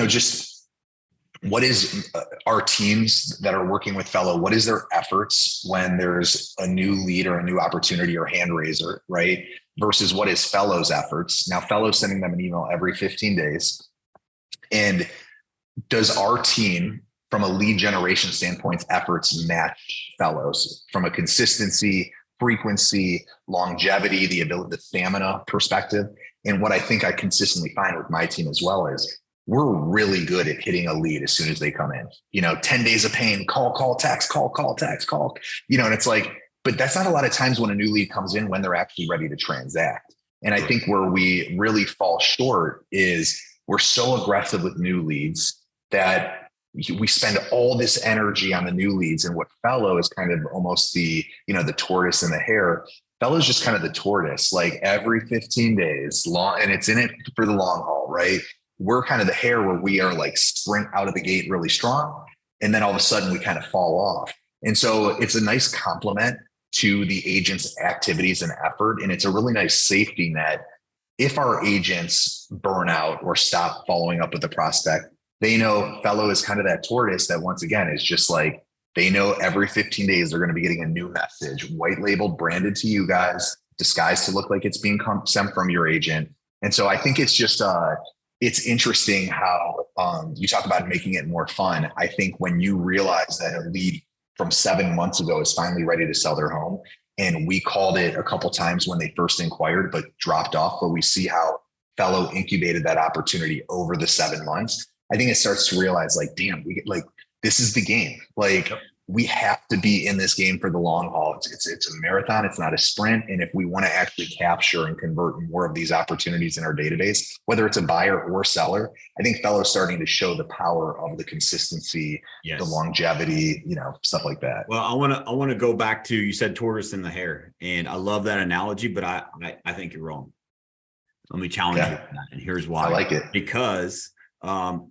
just what is our teams that are working with Fello, what is their efforts when there's a new lead or a new opportunity or hand raiser, right? Versus what is Fello's efforts. Now, Fello's sending them an email every 15 days. And does our team, from a lead generation standpoint, efforts match Fello's from a consistency, frequency, longevity, the ability, the stamina perspective? And what I think I consistently find with my team as well is we're really good at hitting a lead as soon as they come in. 10 days of pain, call, text, call, text, call, and it's like, but that's not a lot of times when a new lead comes in when they're actually ready to transact. And I think where we really fall short is we're so aggressive with new leads that we spend all this energy on the new leads. And what Fello is kind of almost the tortoise and the hare. Fello's just kind of the tortoise, like every 15 days long, and it's in it for the long haul, right? We're kind of the hare where we are like sprint out of the gate really strong. And then all of a sudden we kind of fall off. And so it's a nice complement to the agent's activities and effort. And it's a really nice safety net. If our agents burn out or stop following up with the prospect, They know Fello is kind of that tortoise that, once again, is just like, they know every 15 days they're going to be getting a new message, white labeled, branded to you guys, disguised to look like it's being sent from your agent. And so I think it's just it's interesting how you talk about making it more fun. I think when you realize that a lead from 7 months ago is finally ready to sell their home, and we called it a couple times when they first inquired but dropped off, but we see how Fello incubated that opportunity over the 7 months. I think it starts to realize, like, damn, we get, like, this is the game. Like, we have to be in this game for the long haul. It's a marathon. It's not a sprint. And if we want to actually capture and convert more of these opportunities in our database, whether it's a buyer or seller, I think Fellow is starting to show the power of the consistency, the longevity, stuff like that. Well, I want to go back to, you said tortoise and the hare, and I love that analogy, but I think you're wrong. Let me challenge you on that, and here's why. I like it. Because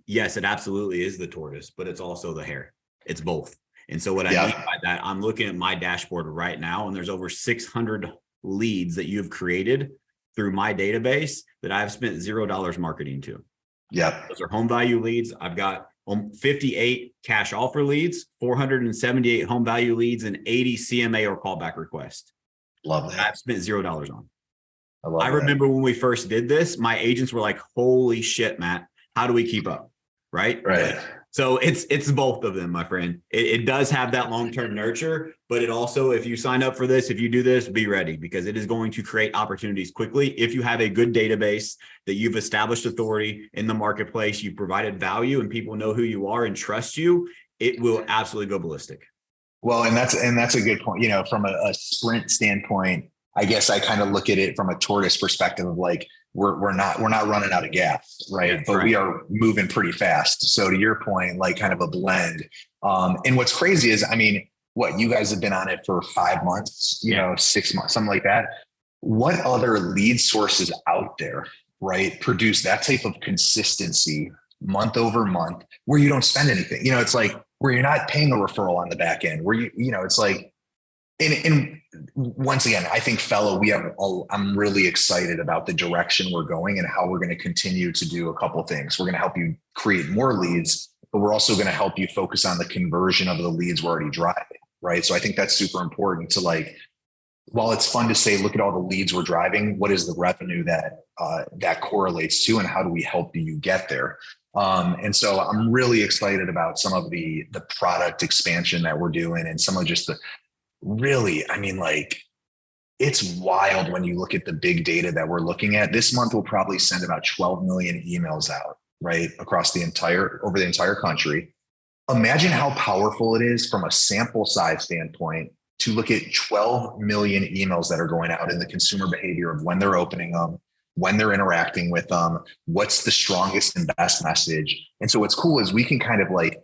yes, it absolutely is the tortoise, but it's also the hare. It's both. And so what I mean by that, I'm looking at my dashboard right now, and there's over 600 leads that you've created through my database that I've spent $0 marketing to. Yeah. Those are home value leads. I've got 58 cash offer leads, 478 home value leads, and 80 CMA or callback requests. Love that. I've spent $0 on. I remember when we first did this, my agents were like, holy shit, Matt, how do we keep up? Right. So it's both of them, my friend. It does have that long-term nurture, but it also, if you sign up for this, if you do this, be ready, because it is going to create opportunities quickly. If you have a good database, that you've established authority in the marketplace, you provided value, and people know who you are and trust you, it will absolutely go ballistic. Well, and that's a good point. From a sprint standpoint, I guess I kind of look at it from a tortoise perspective of, like, we're not running out of gas, right? But we are moving pretty fast. So to your point, like, kind of a blend. And what's crazy is, I mean, what, you guys have been on it for 5 months, 6 months, something like that. What other lead sources out there, right, produce that type of consistency month over month where you don't spend anything? It's like, where you're not paying a referral on the back end, where it's like, and once again, I think Fello, I'm really excited about the direction we're going and how we're going to continue to do a couple things. We're going to help you create more leads, but we're also going to help you focus on the conversion of the leads we're already driving, right? So I think that's super important to, like, while it's fun to say, look at all the leads we're driving, what is the revenue that correlates to, and how do we help you get there? And so I'm really excited about some of the product expansion that we're doing, and some of just it's wild when you look at the big data that we're looking at. This month, we'll probably send about 12 million emails out, right, across over the entire country. Imagine how powerful it is from a sample size standpoint to look at 12 million emails that are going out in the consumer behavior of when they're opening them, when they're interacting with them, what's the strongest and best message. And so what's cool is we can kind of, like,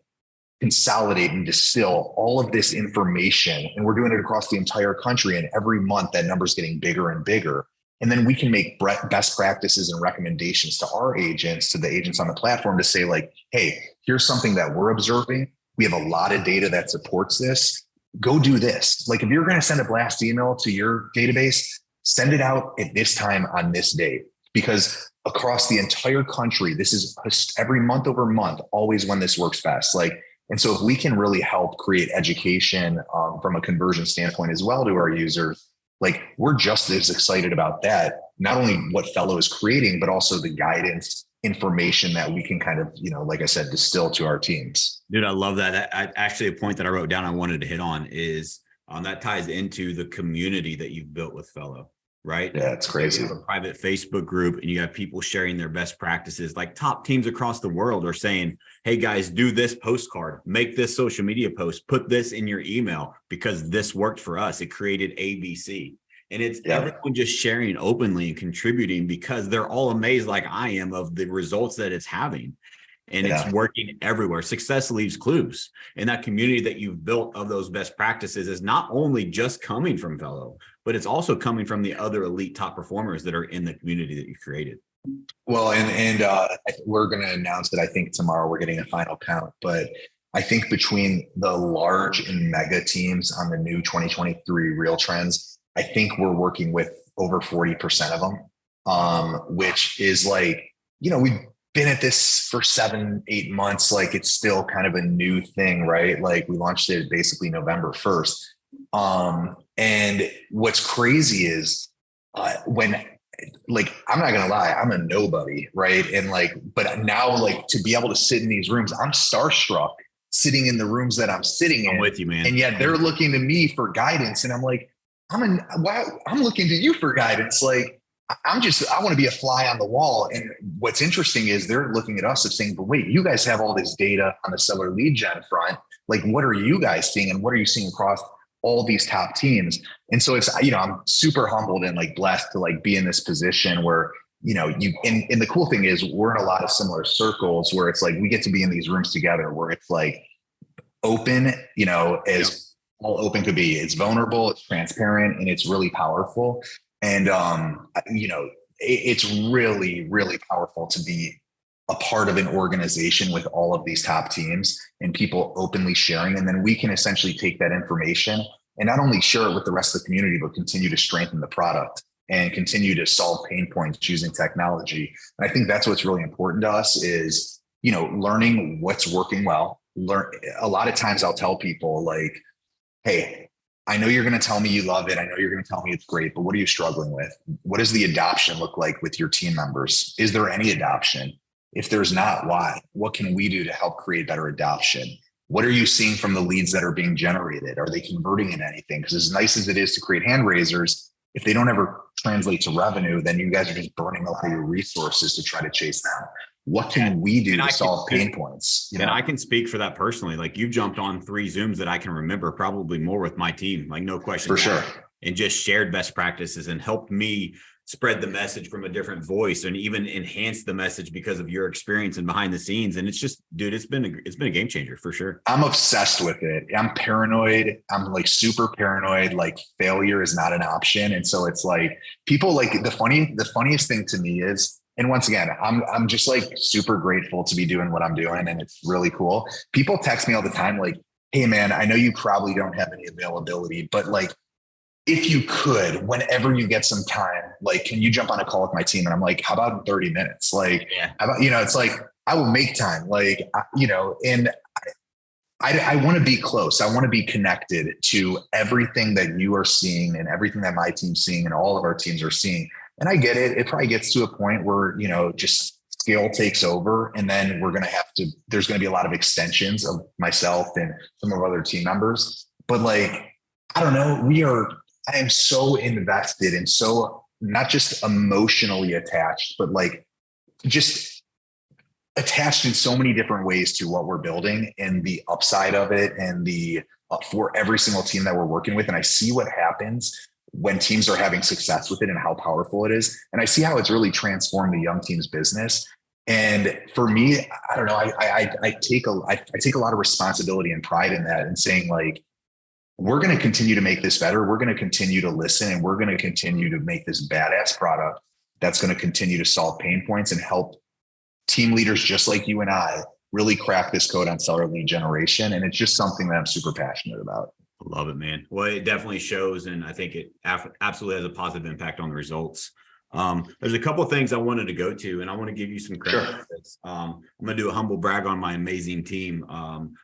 consolidate and distill all of this information, and we're doing it across the entire country. And every month that number's getting bigger and bigger. And then we can make best practices and recommendations to our agents, to the agents on the platform, to say, like, hey, here's something that we're observing. We have a lot of data that supports this. Go do this. Like, if you're going to send a blast email to your database, send it out at this time on this date, because across the entire country, this is every month over month, always when this works best. And so if we can really help create education from a conversion standpoint as well to our users, like, we're just as excited about that. Not only what Fello is creating, but also the guidance information that we can kind of, like I said, distill to our teams. Dude, I love that. Actually, a point that I wrote down I wanted to hit on is that ties into the community that you've built with Fello. Right? Yeah, it's crazy. You have a private Facebook group, and you have people sharing their best practices. Like, top teams across the world are saying, hey guys, do this postcard, make this social media post, put this in your email, because this worked for us. It created ABC. And it's everyone just sharing openly and contributing, because they're all amazed, like I am, of the results that it's having. And it's working everywhere. Success leaves clues. And that community that you've built of those best practices is not only just coming from Fello, but it's also coming from the other elite top performers that are in the community that you created. Well, and we're going to announce that, I think tomorrow we're getting a final count, but I think between the large and mega teams on the new 2023 Real Trends, I think we're working with over 40% of them, which is, like, we've been at this for 7-8 months. Like it's still kind of a new thing, right? Like we launched it basically November 1st. And what's crazy is when, like, I'm not gonna lie, I'm a nobody, right? And like, but now like to be able to sit in these rooms, I'm starstruck sitting in the rooms that I'm sitting in. I'm with you, man. And yet they're looking to me for guidance. And I'm like, I'm looking to you for guidance. Like, I want to be a fly on the wall. And what's interesting is they're looking at us and saying, but wait, you guys have all this data on the seller lead gen front. Like, what are you guys seeing? And what are you seeing across all these top teams? And so it's, I'm super humbled and like blessed to like be in this position where, and the cool thing is we're in a lot of similar circles where it's like, we get to be in these rooms together where it's like open, as all open could be. It's vulnerable, it's transparent, and it's really powerful. And, it's really, really powerful to be a part of an organization with all of these top teams and people openly sharing. And then we can essentially take that information and not only share it with the rest of the community, but continue to strengthen the product and continue to solve pain points using technology. And I think that's what's really important to us is, learning what's working well. A lot of times I'll tell people like, hey, I know you're going to tell me you love it. I know you're going to tell me it's great, but what are you struggling with? What does the adoption look like with your team members? Is there any adoption? If there's not, why? What can we do to help create better adoption? What are you seeing from the leads that are being generated? Are they converting into anything? Because as nice as it is to create hand raisers, if they don't ever translate to revenue, then you guys are just burning up your resources to try to chase them. What can we do to solve pain points? And I can speak for that personally. Like you jumped on 3 Zooms that I can remember, probably more with my team, like no question. For sure. And just shared best practices and helped me spread the message from a different voice and even enhance the message because of your experience and behind the scenes. And it's just, dude, it's been a game changer for sure. I'm obsessed with it. I'm paranoid. I'm like super paranoid. Like failure is not an option. And so it's like people like the funniest thing to me is, and once again, I'm just like super grateful to be doing what I'm doing. And it's really cool. People text me all the time, like, hey man, I know you probably don't have any availability, but like, if you could, whenever you get some time, like, can you jump on a call with my team? And I'm like, how about in 30 minutes? Like, how about, it's like, I will make time, like, and I want to be close. I want to be connected to everything that you are seeing and everything that my team's seeing and all of our teams are seeing. And I get it. It probably gets to a point where, just scale takes over. And then there's going to be a lot of extensions of myself and some of our other team members. But like, I don't know, I am so invested and so not just emotionally attached, but like just attached in so many different ways to what we're building and the upside of it and the for every single team that we're working with. And I see what happens when teams are having success with it and how powerful it is. And I see how it's really transformed the young team's business. And for me, I don't know, I take a lot of responsibility and pride in that and saying like, we're going to continue to make this better. We're going to continue to listen and we're going to continue to make this badass product that's going to continue to solve pain points and help team leaders just like you and I really crack this code on seller lead generation. And it's just something that I'm super passionate about. I love it, man. Well, it definitely shows. And I think it absolutely has a positive impact on the results. There's a couple of things I wanted to go to, and I want to give you some credit. Sure. For this. I'm going to do a humble brag on my amazing team.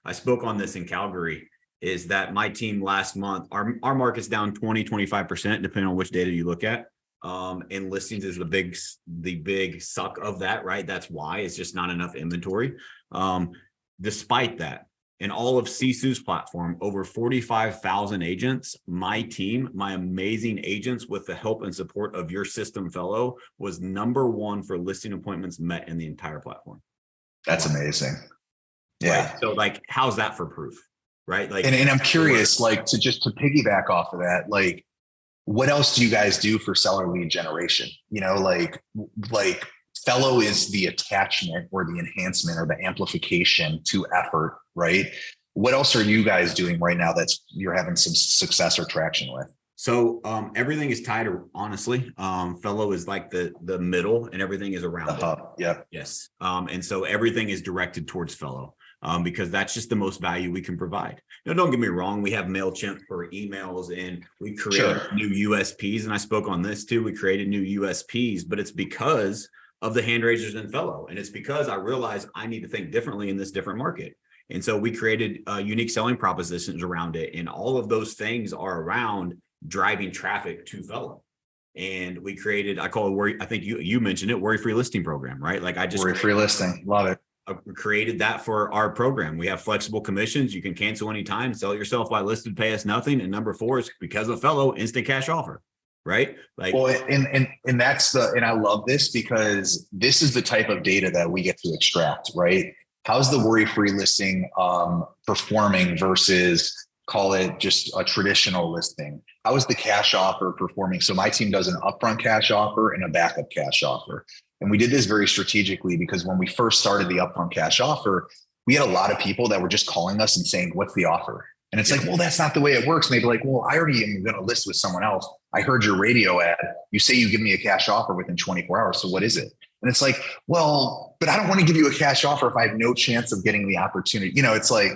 I spoke on this in Calgary. Is that my team last month, our market's down 20-25%, depending on which data you look at. And listings is the big suck of that, right? That's why it's just not enough inventory. Despite that, in all of Sisu's platform, over 45,000 agents, my team, my amazing agents with the help and support of your system, Fello, was #1 for listing appointments met in the entire platform. That's amazing. Yeah. Right? So like, how's that for proof? Right. Like, and I'm curious, like to piggyback off of that, like, what else do you guys do for seller lead generation? Like Fello is the attachment or the enhancement or the amplification to effort, right? What else are you guys doing right now you're having some success or traction with? So everything is tied, honestly. Fello is like the middle and everything is around the hub. Yep. Yes. And so everything is directed towards Fello. Because that's just the most value we can provide. Now, don't get me wrong. We have MailChimp for emails and we create new USPs. And I spoke on this too. We created new USPs, but it's because of the hand raisers in Fello. And it's because I realized I need to think differently in this different market. And so we created unique selling propositions around it. And all of those things are around driving traffic to Fello. And we created, I call it worry. I think you mentioned it, worry-free listing program, right? Like I just worry-free listing. Love it. Created that for our program. We have flexible commissions. You can cancel anytime, sell it yourself by listed, pay us nothing. And number 4 is because of Fello, instant cash offer, right? Like, well, and that's and I love this because this is the type of data that we get to extract, right? How's the worry-free listing performing versus call it just a traditional listing? How is the cash offer performing? So my team does an upfront cash offer and a backup cash offer. And we did this very strategically because when we first started the upfront cash offer, we had a lot of people that were just calling us and saying, what's the offer? And it's like, well, that's not the way it works. And they'd be like, well, I already am going to list with someone else. I heard your radio ad. You say you give me a cash offer within 24 hours. So what is it? And it's like, well, but I don't want to give you a cash offer if I have no chance of getting the opportunity. It's like,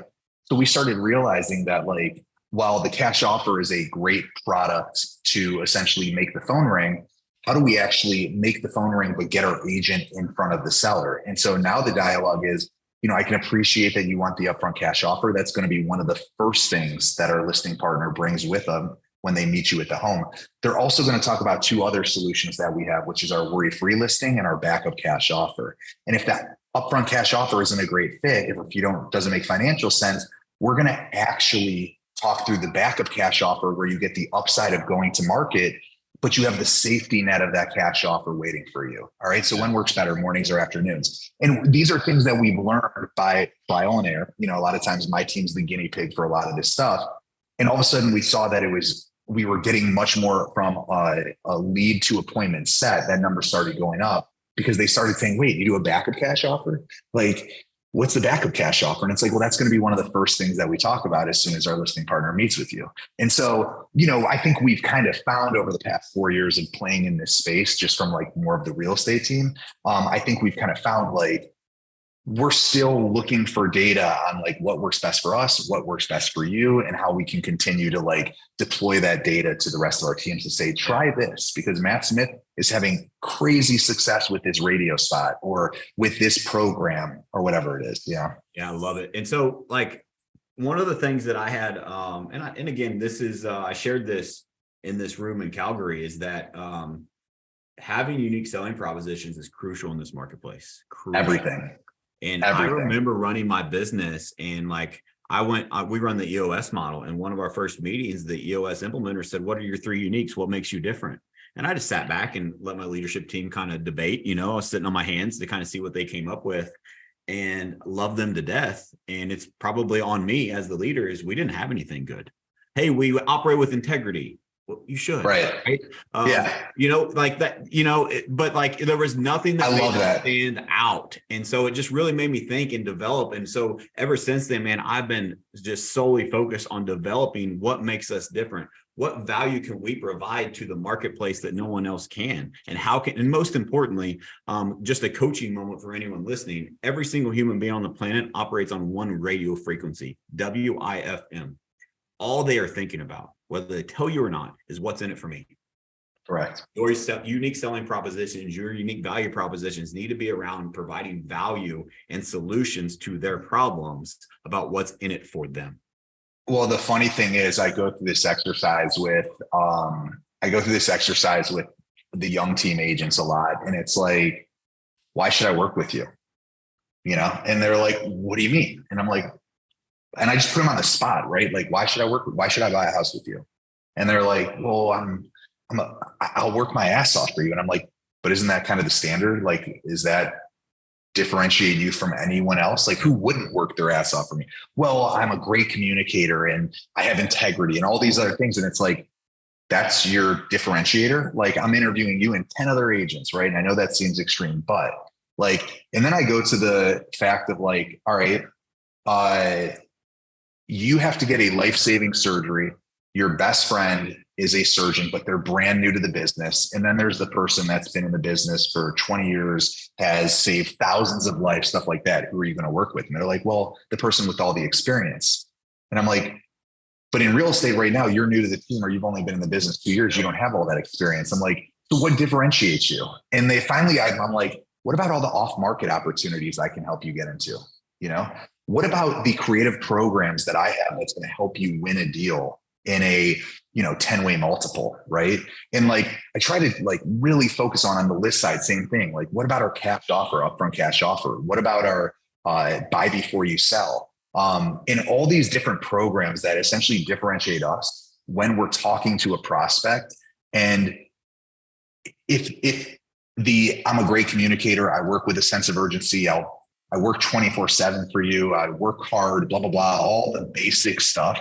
so we started realizing that like, while the cash offer is a great product to essentially make the phone ring, how do we actually make the phone ring, but get our agent in front of the seller? And so now the dialogue is, I can appreciate that you want the upfront cash offer. That's going to be one of the first things that our listing partner brings with them when they meet you at the home. They're also going to talk about 2 other solutions that we have, which is our worry-free listing and our backup cash offer. And if that upfront cash offer isn't a great fit, if doesn't make financial sense, we're going to actually talk through the backup cash offer where you get the upside of going to market, but you have the safety net of that cash offer waiting for you. All right. So when works better, mornings or afternoons? And these are things that we've learned by trial and error. A lot of times my team's the guinea pig for a lot of this stuff. And all of a sudden we saw that we were getting much more from a lead to appointment set. That number started going up because they started saying, wait, you do a backup cash offer? Like, what's the backup cash offer? And it's like, well, that's going to be one of the first things that we talk about as soon as our listing partner meets with you. And so, I think we've kind of found over the past 4 years of playing in this space, just from like more of the real estate team. I think we've kind of found like, we're still looking for data on like what works best for us, what works best for you, and how we can continue to like deploy that data to the rest of our teams to say, try this, because Matt Smith is having crazy success with this radio spot or with this program or whatever it is. Yeah. Yeah, I love it. And so like one of the things that I had, and again, this is, I shared this in this room in Calgary, is that having unique selling propositions is crucial in this marketplace. Crucial. Everything. And I remember running my business and like we run the EOS model, and one of our first meetings, the EOS implementer said, what are your 3 uniques? What makes you different? And I just sat back and let my leadership team kind of debate, I was sitting on my hands to kind of see what they came up with and love them to death. And it's probably on me as the leader is we didn't have anything good. Hey, we operate with integrity. Well, you should. Right. Yeah. Like that, but like there was nothing that made that stand out. And so it just really made me think and develop. And so ever since then, man, I've been just solely focused on developing what makes us different. What value can we provide to the marketplace that no one else can? And and most importantly, just a coaching moment for anyone listening, every single human being on the planet operates on one radio frequency, WIFM. All they are thinking about, whether they tell you or not, is what's in it for me. Correct. Your unique selling propositions, your unique value propositions need to be around providing value and solutions to their problems about what's in it for them. Well, the funny thing is I go through this exercise with the young team agents a lot. And it's like, why should I work with you? And they're like, what do you mean? And I'm like, and I just put them on the spot, right? Like, why should I buy a house with you? And they're like, well, I'll work my ass off for you. And I'm like, but isn't that kind of the standard? Like, is that differentiate you from anyone else? Like, who wouldn't work their ass off for me? Well, I'm a great communicator and I have integrity and all these other things. And it's like, that's your differentiator. Like, I'm interviewing you and 10 other agents, right? And I know that seems extreme, but like, and then I go to the fact of like, all right, you have to get a life-saving surgery. Your best friend is a surgeon, but they're brand new to the business. And then there's the person that's been in the business for 20 years, has saved thousands of lives, stuff like that. Who are you going to work with? And they're like, well, the person with all the experience. And I'm like, but in real estate right now, you're new to the team or you've only been in the business 2 years. You don't have all that experience. I'm like, so what differentiates you? And they finally, I'm like, what about all the off-market opportunities I can help you get into? You know, what about the creative programs that I have that's going to help you win a deal in a, 10-way multiple, right? And like, I try to like really focus on the list side, same thing. Like, what about our capped offer, upfront cash offer? What about our buy before you sell? And all these different programs that essentially differentiate us when we're talking to a prospect. And if I'm a great communicator, I work with a sense of urgency. I work 24/7 for you. I work hard, blah, blah, blah, all the basic stuff.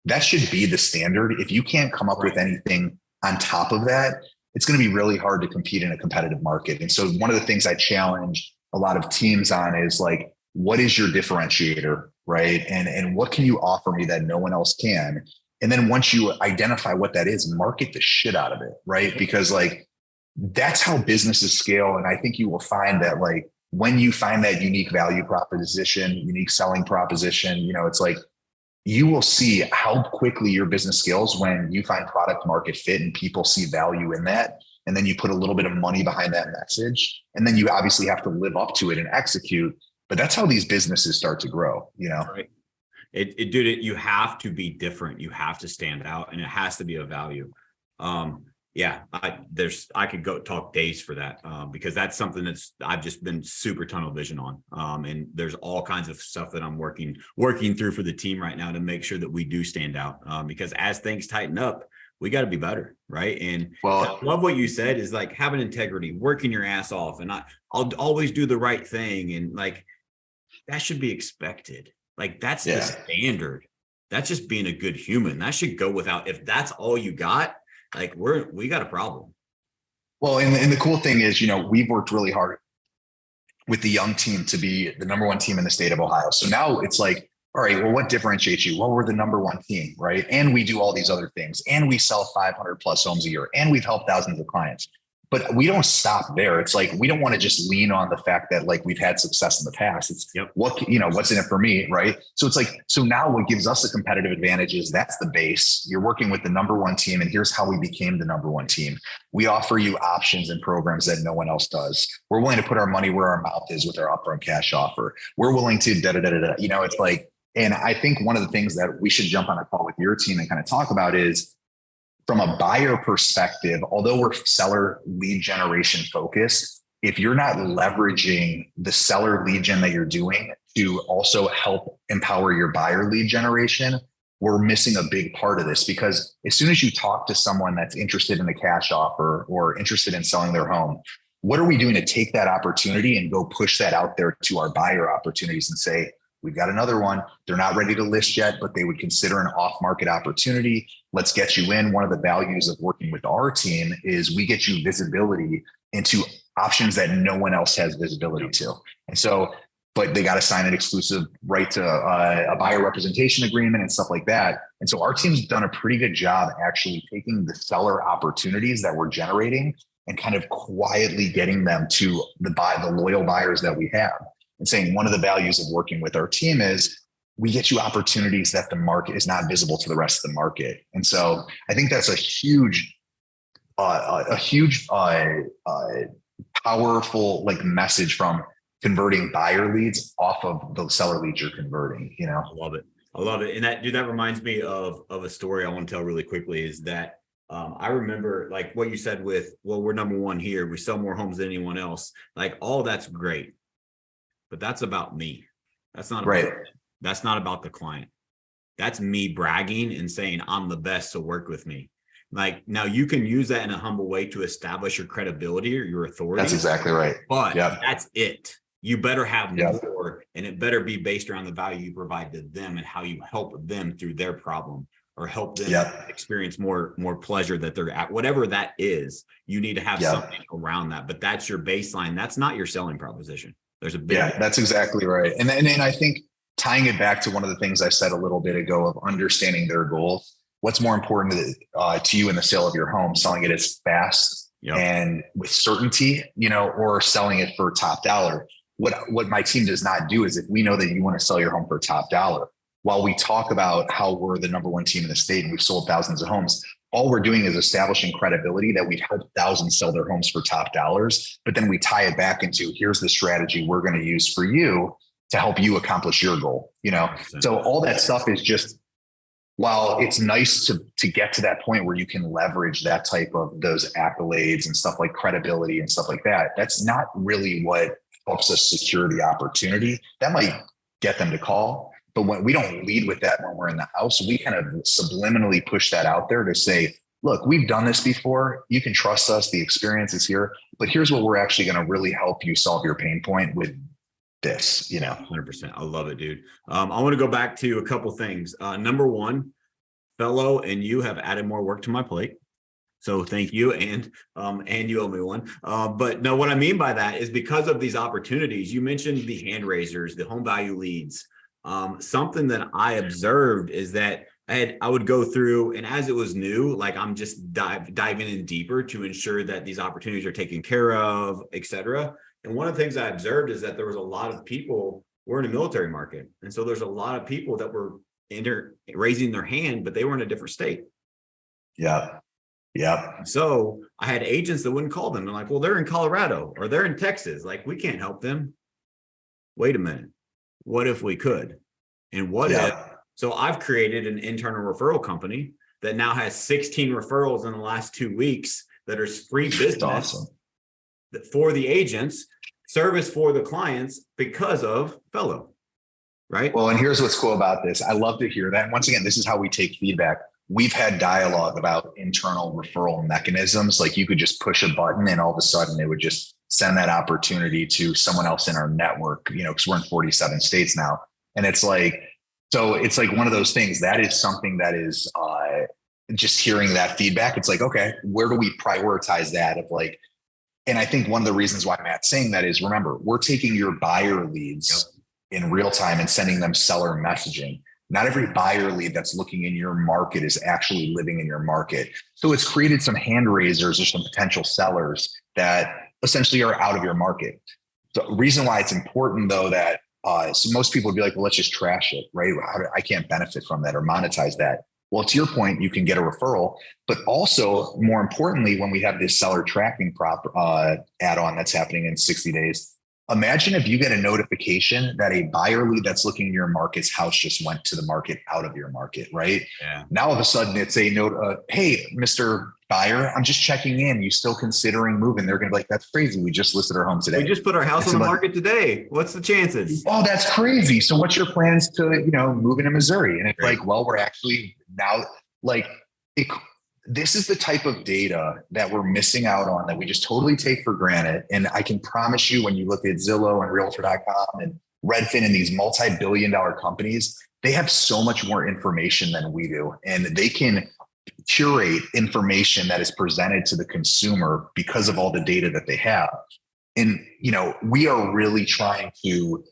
That should be the standard. If you can't come up with anything on top of that, it's going to be really hard to compete in a competitive market. And so one of the things I challenge a lot of teams on is like, what is your differentiator, right? And what can you offer me that no one else can? And then once you identify what that is, market the shit out of it, right? Because like, that's how businesses scale. And I think you will find that like, when you find that unique value proposition, unique selling proposition, it's like, you will see how quickly your business scales when you find product market fit and people see value in that. And then you put a little bit of money behind that message. And then you obviously have to live up to it and execute. But that's how these businesses start to grow, Right. Dude, you have to be different. You have to stand out and it has to be of value. I could go talk days for that because that's something I've just been super tunnel vision on. And there's all kinds of stuff that I'm working through for the team right now to make sure that we do stand out. Because as things tighten up, we got to be better, right? And I love what you said is like having integrity, working your ass off, and I'll always do the right thing, and like that should be expected. Like that's the standard. That's just being a good human. That should go without. If that's all you got, like we got a problem. Well, and the cool thing is, we've worked really hard with the young team to be the number one team in the state of Ohio. So now it's like, all right, well, what differentiates you? Well, we're the number one team, right? And we do all these other things, and we sell 500 plus homes a year, and we've helped thousands of clients. But we don't stop there. It's like, we don't want to just lean on the fact that like we've had success in the past. It's what's in it for me, right? So it's like, so now what gives us a competitive advantage is that's the base. You're working with the number one team, and here's how we became the number one team. We offer you options and programs that no one else does. We're willing to put our money where our mouth is with our upfront cash offer. We're willing to it's like, and I think one of the things that we should jump on a call with your team and kind of talk about is, from a buyer perspective, although we're seller lead generation focused, if you're not leveraging the seller lead gen that you're doing to also help empower your buyer lead generation, we're missing a big part of this. Because as soon as you talk to someone that's interested in a cash offer or interested in selling their home, what are we doing to take that opportunity and go push that out there to our buyer opportunities and say, we've got another one. They're not ready to list yet, but they would consider an off-market opportunity. Let's get you in. One of the values of working with our team is we get you visibility into options that no one else has visibility to. And so, but they got to sign an exclusive right to a buyer representation agreement and stuff like that. And so our team's done a pretty good job actually taking the seller opportunities that we're generating and kind of quietly getting them to the loyal buyers that we have. And saying one of the values of working with our team is we get you opportunities that the market is not visible to the rest of the market. And so I think that's a huge, powerful like message from converting buyer leads off of the seller leads you're converting. I love it. And that reminds me of a story I want to tell really quickly is that I remember like what you said with, well, we're number one here. We sell more homes than anyone else. Like all that's great. But that's about me. That's not about That's not about the client. That's me bragging and saying I'm the best, so work with me. Like now you can use that in a humble way to establish your credibility or your authority. That's exactly right. But that's it. You better have more, and it better be based around the value you provide to them and how you help them through their problem or help them experience more pleasure that they're at. Whatever that is, you need to have something around that. But that's your baseline. That's not your selling proposition. There's a big that's exactly right. And I think tying it back to one of the things I said a little bit ago of understanding their goals, what's more important to you in the sale of your home, selling it as fast and with certainty, or selling it for top dollar. What my team does not do is if we know that you want to sell your home for top dollar, while we talk about how we're the number one team in the state and we've sold thousands of homes, all we're doing is establishing credibility that we've helped thousands sell their homes for top dollars, but then we tie it back into here's the strategy we're going to use for you to help you accomplish your goal, you know? So all that stuff is just, while it's nice to get to that point where you can leverage that type of those accolades and stuff like credibility and stuff like that, that's not really what helps us secure the opportunity. That might get them to call, but when we don't lead with that when we're in the house, we kind of subliminally push that out there to say, look, we've done this before. You can trust us. The experience is here, but here's what we're actually going to really help you solve your pain point with this, you know. 100%. I love it, dude. I want to go back to a couple things. Number one, Fello and you have added more work to my plate. So thank you. And you owe me one. But no, what I mean by that is because of these opportunities, you mentioned the hand raisers, the home value leads. Something that I observed is that I would go through, and as it was new, like I'm just diving in deeper to ensure that these opportunities are taken care of, et cetera. And one of the things I observed is that there was a lot of people, we're in a military market. And so there's a lot of people that were raising their hand, but they were in a different state. Yeah. Yeah. So I had agents that wouldn't call them. They're like, well, they're in Colorado or they're in Texas. Like, we can't help them. Wait a minute. What if we could? And what if? So I've created an internal referral company that now has 16 referrals in the last 2 weeks that are free business. Awesome. For the agents, service for the clients because of Fello, right? Well, and here's what's cool about this. I love to hear that. And once again, this is how we take feedback. We've had dialogue about internal referral mechanisms. Like you could just push a button and all of a sudden it would just send that opportunity to someone else in our network, you know, because we're in 47 states now. And it's like, so it's like one of those things that is something that is just hearing that feedback. It's like, okay, where do we prioritize that of like, and I think one of the reasons why Matt's saying that is, remember, we're taking your buyer leads in real time and sending them seller messaging. Not every buyer lead that's looking in your market is actually living in your market. So it's created some hand raisers or some potential sellers that essentially are out of your market. The reason why it's important though, that so most people would be like, well, let's just trash it, right? I can't benefit from that or monetize that. Well, to your point, you can get a referral, but also more importantly, when we have this seller tracking add-on that's happening in 60 days, imagine if you get a notification that a buyer lead that's looking in your market's house just went to the market out of your market, right? Yeah. Now, all of a sudden it's a note, hey, Mr. Buyer, I'm just checking in. You still considering moving? They're going to be like, that's crazy. We just listed our home today. We just put our house on the market today. What's the chances? Oh, that's crazy. So what's your plans to, you know, move into Missouri? And it's like, well, we're actually now like, this is the type of data that we're missing out on that we just totally take for granted. And I can promise you, when you look at Zillow and Realtor.com and Redfin and these multi-billion-dollar companies, they have so much more information than we do. And they can curate information that is presented to the consumer because of all the data that they have. And, you know, we are really trying to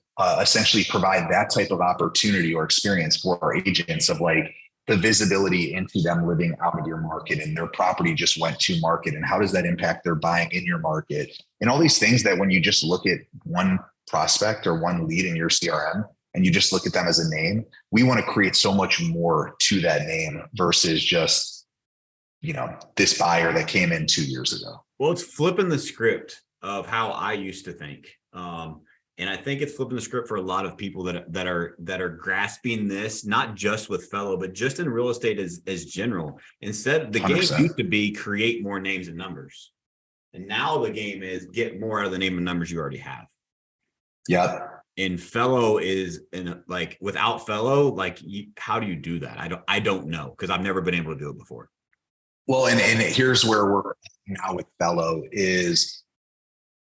essentially provide that type of opportunity or experience for our agents of like the visibility into them living out of your market and their property just went to market. And how does that impact their buying in your market? And all these things that when you just look at one prospect or one lead in your CRM and you just look at them as a name, we want to create so much more to that name versus just, you know, this buyer that came in 2 years ago. Well, it's flipping the script of how I used to think. And I think it's flipping the script for a lot of people that are grasping this, not just with Fello, but just in real estate as general. Instead, the 100%. Game used to be create more names and numbers. And now the game is get more out of the name and numbers you already have. Yep. And Fello is like without Fello, like how do you do that? I don't know, because I've never been able to do it before. Well, and here's where we're now with Fello is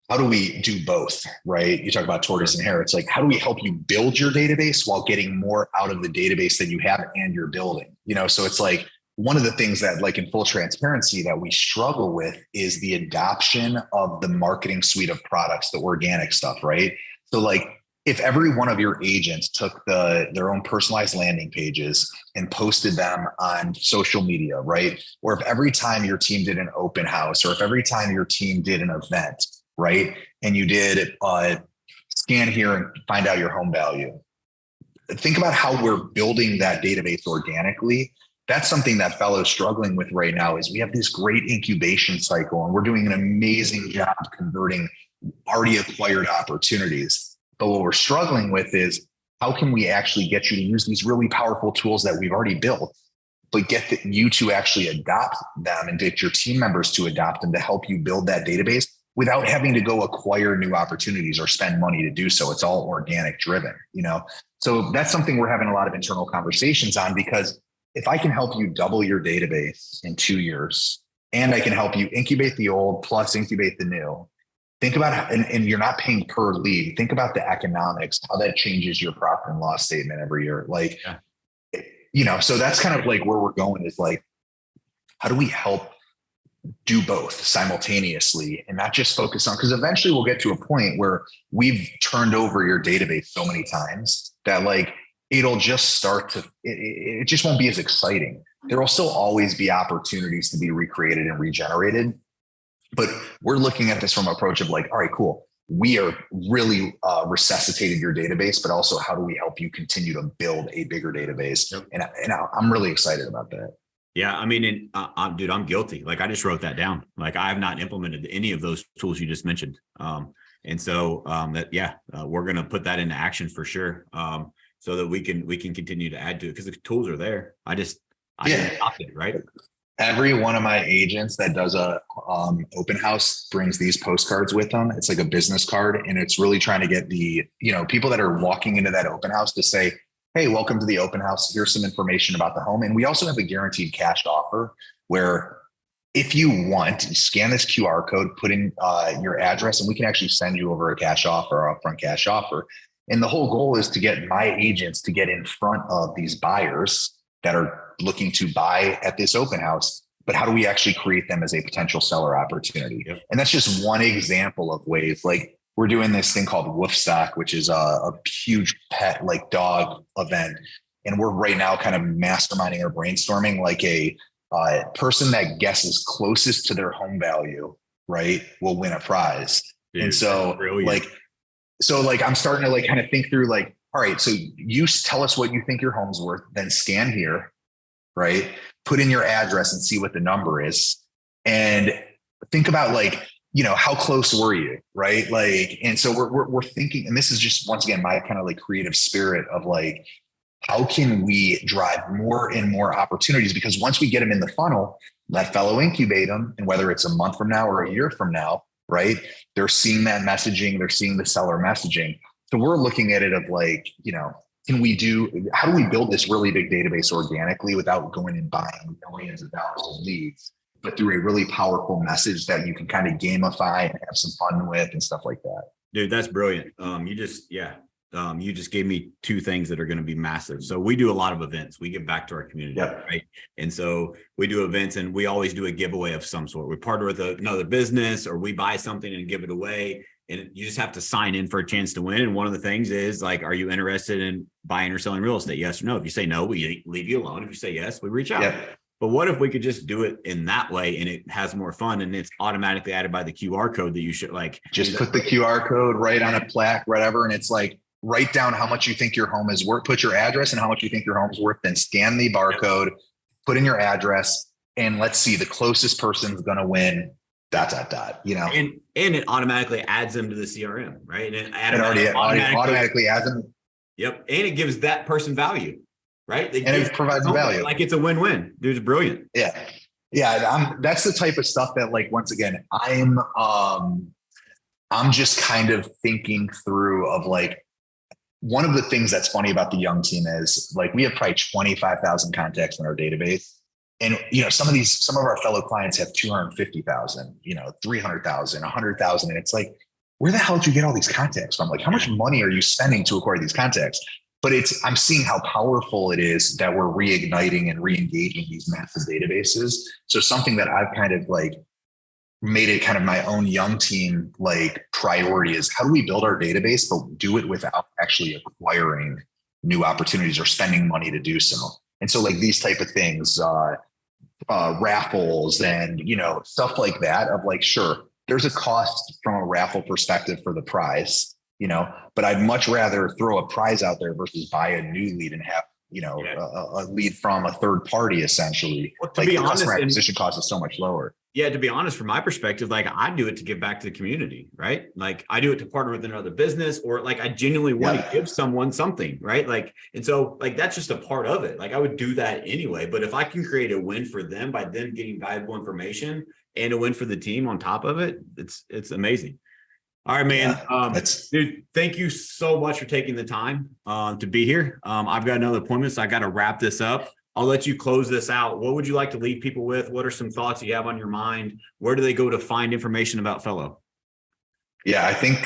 how do we do both, right? You talk about tortoise and hare. It's like, how do we help you build your database while getting more out of the database that you have and you're building? You know, so it's like one of the things that, like in full transparency, that we struggle with is the adoption of the marketing suite of products, the organic stuff, right? So like if every one of your agents took their own personalized landing pages and posted them on social media, right? Or if every time your team did an open house, or if every time your team did an event, right? And you did scan here and find out your home value. Think about how we're building that database organically. that's something that Fellow is struggling with right now is we have this great incubation cycle and we're doing an amazing job converting already acquired opportunities. But what we're struggling with is how can we actually get you to use these really powerful tools that we've already built, but get you to actually adopt them and get your team members to adopt them to help you build that database without having to go acquire new opportunities or spend money to do so. It's all organic driven, you know? So that's something we're having a lot of internal conversations on, because if I can help you double your database in 2 years, and I can help you incubate the old plus incubate the new, think about, and you're not paying per lead. Think about the economics, how that changes your profit and loss statement every year. Like, you know, so that's kind of like where we're going is like, how do we help do both simultaneously and not just focus on, because eventually we'll get to a point where we've turned over your database so many times that like, it'll just start to, it just won't be as exciting. There will still always be opportunities to be recreated and regenerated. But we're looking at this from an approach of like, all right, cool. We are really resuscitating your database, but also how do we help you continue to build a bigger database? Yep. And I'm really excited about that. Yeah. I mean, dude, I'm guilty. Like I just wrote that down. Like I have not implemented any of those tools you just mentioned. And so we're going to put that into action for sure. So that we can continue to add to it because the tools are there. I didn't adopt it, right? Every one of my agents that does a open house brings these postcards with them. It's like a business card, and it's really trying to get the, you know, people that are walking into that open house to say, hey, welcome to the open house. Here's some information about the home. And we also have a guaranteed cash offer where if you want, scan this QR code, put in your address, and we can actually send you over a cash offer or upfront cash offer. And the whole goal is to get my agents to get in front of these buyers that are looking to buy at this open house. But how do we actually create them as a potential seller opportunity? Yep. And that's just one example of ways. Like we're doing this thing called Woofstock, which is a huge pet like dog event. And we're right now kind of masterminding or brainstorming like a person that guesses closest to their home value, right, will win a prize. Dude, and so like I'm starting to like kind of think through like, all right, so you tell us what you think your home's worth, then scan here, right? Put in your address and see what the number is. And think about like, you know, how close were you, right? Like, and so we're thinking, and this is just, once again, my kind of like creative spirit of like, how can we drive more and more opportunities? Because once we get them in the funnel, let Fellow incubate them. And whether it's a month from now or a year from now, right? They're seeing that messaging, they're seeing the seller messaging. So we're looking at it of like, you know, how do we build this really big database organically without going and buying millions of dollars of leads, but through a really powerful message that you can kind of gamify and have some fun with and stuff like that. Dude, that's brilliant. You just gave me two things that are going to be massive. So we do a lot of events. We give back to our community, yep. Right? And so we do events and we always do a giveaway of some sort. We partner with another business or we buy something and give it away. And you just have to sign in for a chance to win. And one of the things is like, are you interested in buying or selling real estate? Yes or no. If you say no, we leave you alone. If you say yes, we reach out. Yep. But what if we could just do it in that way and it has more fun and it's automatically added by the QR code that you should like. Just put the QR code right on a plaque, whatever. And it's like, write down how much you think your home is worth, put your address and how much you think your home is worth, then scan the barcode, put in your address, and let's see, the closest person's going to win, ... you know, and it automatically adds them to the CRM, right? And it automatically adds them. Yep. And it gives that person value, right? It provides value. Like it's a win-win. Dude, it's brilliant. Yeah. Yeah. That's the type of stuff that like, once again, I'm just kind of thinking through of like, one of the things that's funny about the young team is like, we have probably 25,000 contacts in our database. And, you know, some of our fellow clients have 250,000, you know, 300,000, 100,000. And it's like, where the hell did you get all these contacts from? Like, how much money are you spending to acquire these contacts? But I'm seeing how powerful it is that we're reigniting and re-engaging these massive databases. So something that I've kind of like made it kind of my own young team, like priority is how do we build our database, but do it without actually acquiring new opportunities or spending money to do so. And so like these type of things, raffles and, you know, stuff like that of like, sure, there's a cost from a raffle perspective for the prize, you know, but I'd much rather throw a prize out there versus buy a new lead and have a lead from a third party, essentially. Well, to be the honest, customer acquisition cost is so much lower. Yeah, to be honest, from my perspective, like I do it to give back to the community, right? Like I do it to partner with another business, or like I genuinely want to give someone something, right? Like, and so like that's just a part of it. Like I would do that anyway. But if I can create a win for them by them getting valuable information and a win for the team on top of it, it's amazing. All right, man. Dude, thank you so much for taking the time to be here. I've got another appointment, so I got to wrap this up. I'll let you close this out. What would you like to leave people with? What are some thoughts you have on your mind? Where do they go to find information about Fello? Yeah, I think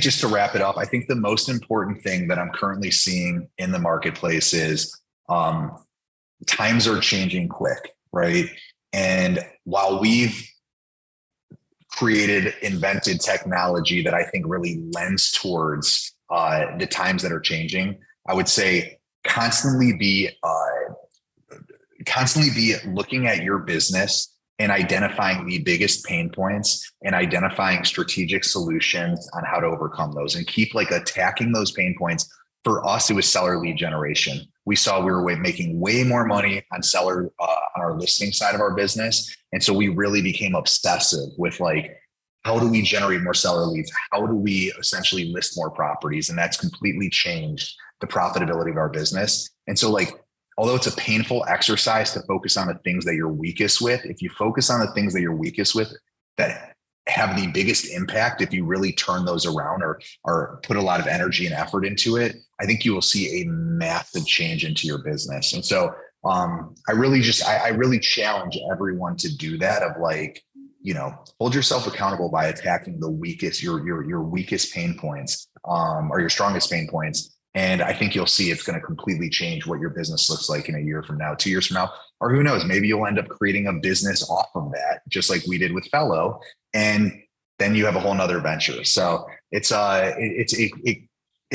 just to wrap it up, I think the most important thing that I'm currently seeing in the marketplace is times are changing quick, right? And while we've invented technology that I think really lends towards the times that are changing, I would say constantly be looking at your business and identifying the biggest pain points and identifying strategic solutions on how to overcome those, and keep like attacking those pain points. For us, it was seller lead generation. We saw we were making way more money on on our listing side of our business. And so we really became obsessive with like, how do we generate more seller leads? How do we essentially list more properties? And that's completely changed the profitability of our business. And so like, although it's a painful exercise to focus on the things that you're weakest with, if you focus on the things that you're weakest with that have the biggest impact, if you really turn those around or put a lot of energy and effort into it, I think you will see a massive change into your business. And so I really challenge everyone to do that, of like, hold yourself accountable by attacking the weakest, your weakest pain points, or your strongest pain points. And I think you'll see it's going to completely change what your business looks like in a year from now, 2 years from now, or who knows, maybe you'll end up creating a business off of that, just like we did with Fello. And then you have a whole nother venture. So it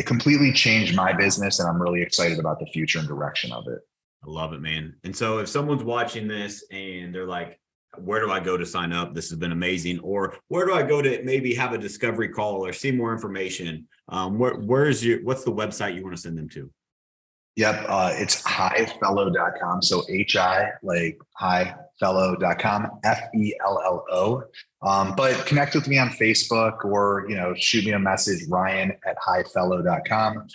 completely changed my business, and I'm really excited about the future and direction of it. I love it, man. And so if someone's watching this and they're like, where do I go to sign up? This has been amazing. Or where do I go to maybe have a discovery call or see more information? What's the website you want to send them to? Yep. It's hifello.com. So HI, like hifello.com, FELLO. But connect with me on Facebook, or, shoot me a message, Ryan@hifello.com.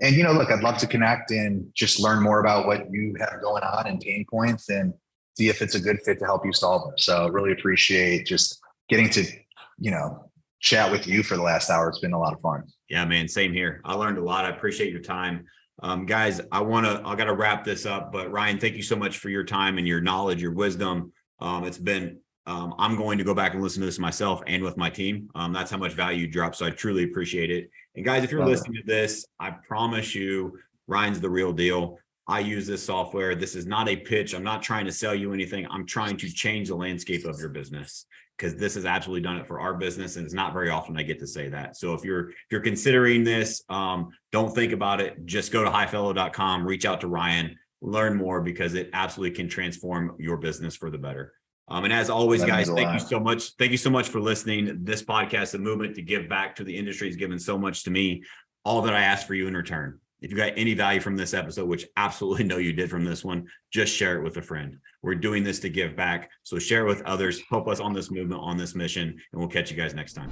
And, look, I'd love to connect and just learn more about what you have going on and pain points, and see if it's a good fit to help you solve them. So really appreciate just getting to, chat with you for the last hour. It's been a lot of fun. Yeah, man. Same here. I learned a lot. I appreciate your time. Guys, I got to wrap this up, but Ryan, thank you so much for your time and your knowledge, your wisdom. It's been, I'm going to go back and listen to this myself and with my team. That's how much value you drop. So I truly appreciate it. And guys, if you're listening to this, I promise you, Ryan's the real deal. I use this software. This is not a pitch. I'm not trying to sell you anything. I'm trying to change the landscape of your business, because this has absolutely done it for our business. And it's not very often I get to say that. So if you're considering this, don't think about it. Just go to hifello.com, reach out to Ryan, learn more, because it absolutely can transform your business for the better. And as always, guys, thank you so much. Thank you so much for listening. This podcast, the movement to give back to the industry, has given so much to me. All that I ask for you in return. If you got any value from this episode, which absolutely know you did from this one, just share it with a friend. We're doing this to give back. So share it with others, help us on this movement, on this mission, and we'll catch you guys next time.